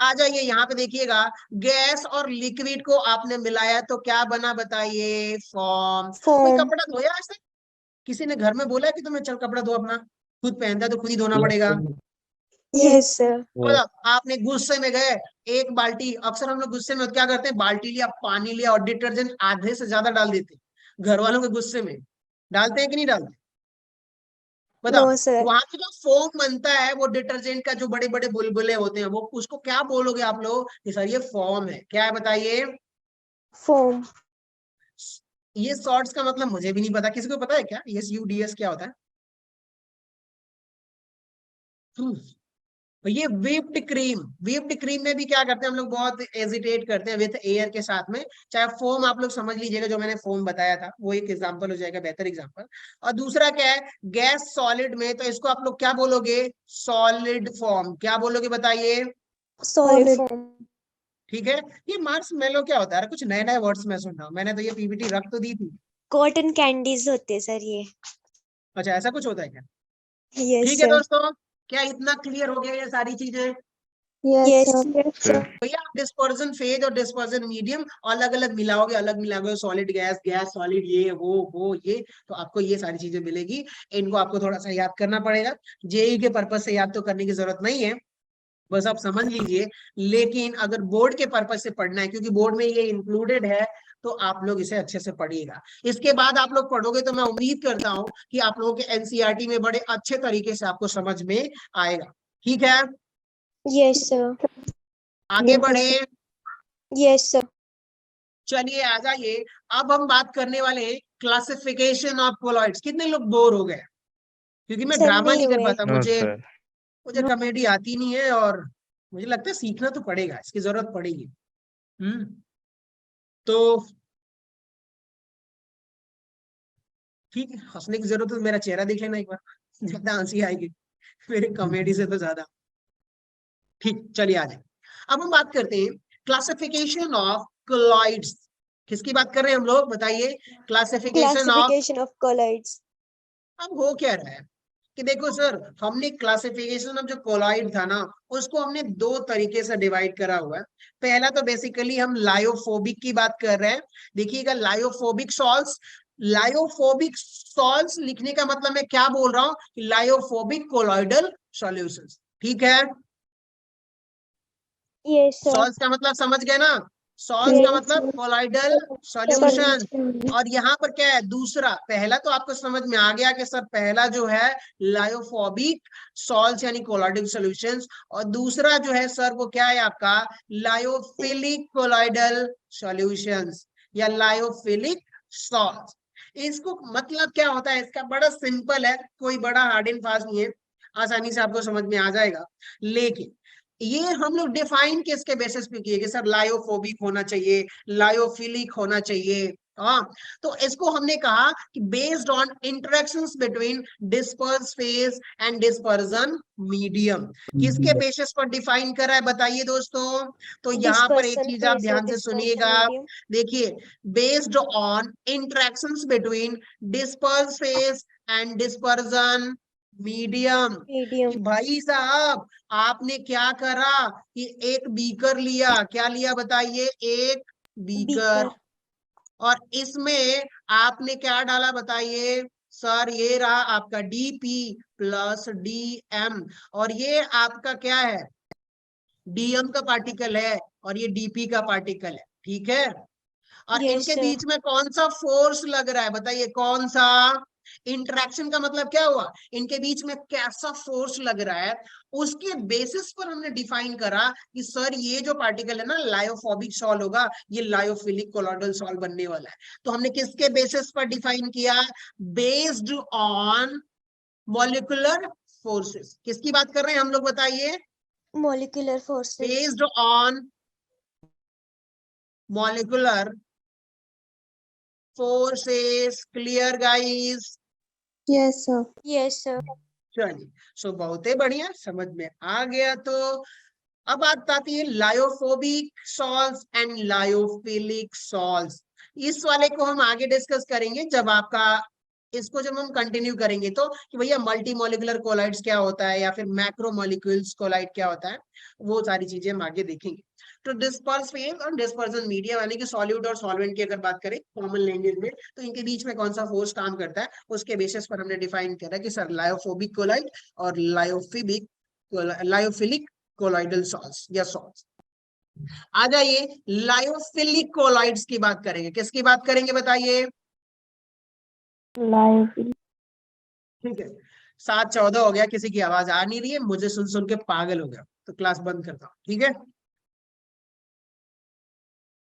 आ जाइए यहाँ पे देखिएगा, गैस और लिक्विड को आपने मिलाया तो क्या बना बताइए, फॉर्म। कोई Foam. कपड़ा धोया आज तक, किसी ने घर में बोला है कि तुम्हें चल कपड़ा धो अपना, खुद पहनता है तो खुद ही धोना पड़ेगा, Yes, sir. मतलब आपने गुस्से में गए, एक बाल्टी, अक्सर हम लोग गुस्से में क्या करते हैं, बाल्टी लिया, पानी लिया और डिटर्जेंट आधे से ज्यादा डाल देते हैं। घर वालों के गुस्से में डालते हैं कि नहीं डालते? बताओ। No, sir. वहां पे जो फोम बनता है वो डिटर्जेंट का, जो बड़े बड़े बुलबुले होते हैं, वो उसको क्या बोलोगे आप लोग कि सर ये फोम है? क्या है बताइए? Foam. ये शॉर्ट्स का मतलब मुझे भी नहीं पता, किसी को पता है क्या SUDS क्या होता है? तो ये व्हिप्ड क्रीम में भी क्या करते हैं हम लोग, बहुत एजिटेट करते हैं विथ एयर के साथ में। चाहे फोम आप लोग समझ लीजिएगा, जो मैंने फोम बताया था वो एक एग्जांपल हो जाएगा, बेहतर एग्जांपल। और दूसरा क्या है, गैस सॉलिड में, तो इसको आप लोग क्या बोलोगे? Solid form. क्या बोलोगे बताइए? Solid form. ठीक है। ये मार्शमैलो क्या होता है? कुछ नए नए वर्ड्स मैं सुन रहा हूँ, मैंने तो ये PPT रख तो दी थी। Cotton candies होते हैं सर ये. अच्छा, ऐसा कुछ होता है क्या? Yes, ठीक है sir. दोस्तों, क्या इतना क्लियर हो गया ये सारी चीजें? Yes. Yes, Sir. sir. भैया आप डिस्पर्जन फेज और डिस्पर्जन मीडियम अलग अलग मिलाओगे, सॉलिड गैस, गैस सॉलिड, ये वो ये, तो आपको ये सारी चीजें मिलेगी। इनको आपको थोड़ा सा याद करना पड़ेगा। JEE के पर्पज से याद तो करने की जरूरत नहीं है, बस आप समझ लीजिए। लेकिन अगर बोर्ड के पर्पज से पढ़ना है, क्योंकि बोर्ड में ये इंक्लूडेड है, तो आप लोग इसे अच्छे से पढ़िएगा। इसके बाद आप लोग पढ़ोगे तो मैं उम्मीद करता हूं कि आप लोगों के NCERT में बड़े अच्छे तरीके से आपको समझ में आएगा। ठीक है, Yes, sir. आगे Yes, बढ़े। Yes, sir. चलिए आ जाइए, अब हम बात करने वाले हैं क्लासिफिकेशन ऑफ कोलॉइड्स। कितने लोग बोर हो गए? क्योंकि मैं सर ड्रामा नहीं नहीं कर हुए. पाता, No, मुझे sir. मुझे कॉमेडी आती नहीं है, और मुझे लगता है सीखना तो पड़ेगा, इसकी जरूरत पड़ेगी। तो ठीक है, हंसने की जरूरत है तो मेरा चेहरा देख लेना एक बार, ज्यादा हंसी आएगी मेरे कॉमेडी से तो ज्यादा। ठीक, चलिए आ जाए। अब हम बात करते हैं क्लासिफिकेशन ऑफ कोलॉइड्स। किसकी बात कर रहे हैं हम लोग बताइए? Classification of. Classification of colloids. अब हो क्या रहा है कि देखो सर, हमने क्लासिफिकेशन ऑफ जो कोलॉइड था ना, उसको हमने दो तरीके से डिवाइड करा हुआ है। पहला तो बेसिकली हम लायोफोबिक की बात कर रहे हैं। देखिएगा, लायोफोबिक सॉल्ट्स लिखने का मतलब मैं क्या बोल रहा हूं, लायोफोबिक कोलॉइडल सॉल्यूशंस। ठीक है, Yes, sir. सॉल्ट्स का मतलब समझ गए ना? सॉल्ट्स का Yes, मतलब sir. Colloidal solution. Solution. और यहाँ पर क्या है, दूसरा, पहला तो आपको समझ में आ गया कि सर पहला जो है लायोफोबिक सॉल्ट्स यानी कोलॉइडल सॉल्यूशंस, और दूसरा जो है सर वो क्या है आपका, लायोफिलिक कोलॉइडल सॉल्यूशंस या लायोफिलिक सॉल्ट्स। इसको मतलब क्या होता है इसका, बड़ा सिंपल है, कोई बड़ा हार्ड एंड फास्ट नहीं है, आसानी से आपको समझ में आ जाएगा। लेकिन ये हम लोग डिफाइन किसके बेसिस पे किए कि सर लायोफोबिक होना चाहिए, लायोफिलिक होना चाहिए। हाँ, तो इसको हमने कहा कि based on interactions between disperse phase and dispersion medium. किसके बेसिस पर डिफाइन करा है बताइए दोस्तों? तो यहाँ पर एक Dispersion चीज आप phase or ध्यान से dispersion सुनिएगा, medium. देखिए, based on interactions between disperse phase and dispersion medium. कि Medium. भाई साहब, आपने क्या करा कि एक बीकर लिया, क्या लिया बताइए? एक बीकर, Beaker. और इसमें आपने क्या डाला बताइए? सर ये रहा आपका DP प्लस DM, और ये आपका क्या है? DM का पार्टिकल है, और ये DP का पार्टिकल है। ठीक है, और Yes, इनके sir. बीच में कौन सा फोर्स लग रहा है बताइए? कौन सा? इंटरेक्शन का मतलब क्या हुआ, इनके बीच में कैसा फोर्स लग रहा है, उसके बेसिस पर हमने डिफाइन करा कि सर ये जो पार्टिकल है ना, लायोफोबिक सॉल होगा, ये लायोफिलिक कोलॉइडल सॉल बनने वाला है। तो हमने किसके बेसिस पर डिफाइन किया? Based on molecular forces. किसकी बात कर रहे हैं हम लोग बताइए? Molecular forces. Based on molecular forces. Clear guys? Yes, sir. Yes, sir. चलिए, सो बहुत ही बढ़िया, समझ में आ गया। तो अब बात आती है lyophobic salts and lyophilic salts. इस वाले को हम आगे डिस्कस करेंगे, जब आपका इसको जब हम कंटिन्यू करेंगे, तो कि भैया मल्टी मॉलिक्यूलर कोलाइड्स क्या होता है, या फिर मैक्रोमोलिक्यूल्स कोलाइड क्या होता है, वो सारी चीजें हम आगे देखेंगे। तो डिस्पर्स फेज और डिस्पर्जन मीडियम, यानी कि सॉल्यूट और सॉल्वेंट की अगर बात करें कॉमन लैंग्वेज में, तो इनके बीच में कौन सा फोर्स काम करता है, उसके बेसिस पर हमने डिफाइन करा कि सर लायोफोबिक कोलाइड और लायोफिलिक लायोफिलिक कोलॉइडल सॉल्ट्स या सॉल्ट्स। आ जाइए लायोफिलिक कोलॉइड्स की बात करेंगे। किसकी बात करेंगे बताइए? लायोफिलिक। ठीक है, 7:14 हो गया, किसी की आवाज आ नहीं रही है, मुझे सुन सुन के पागल हो गया, तो क्लास बंद करता हूँ, ठीक है।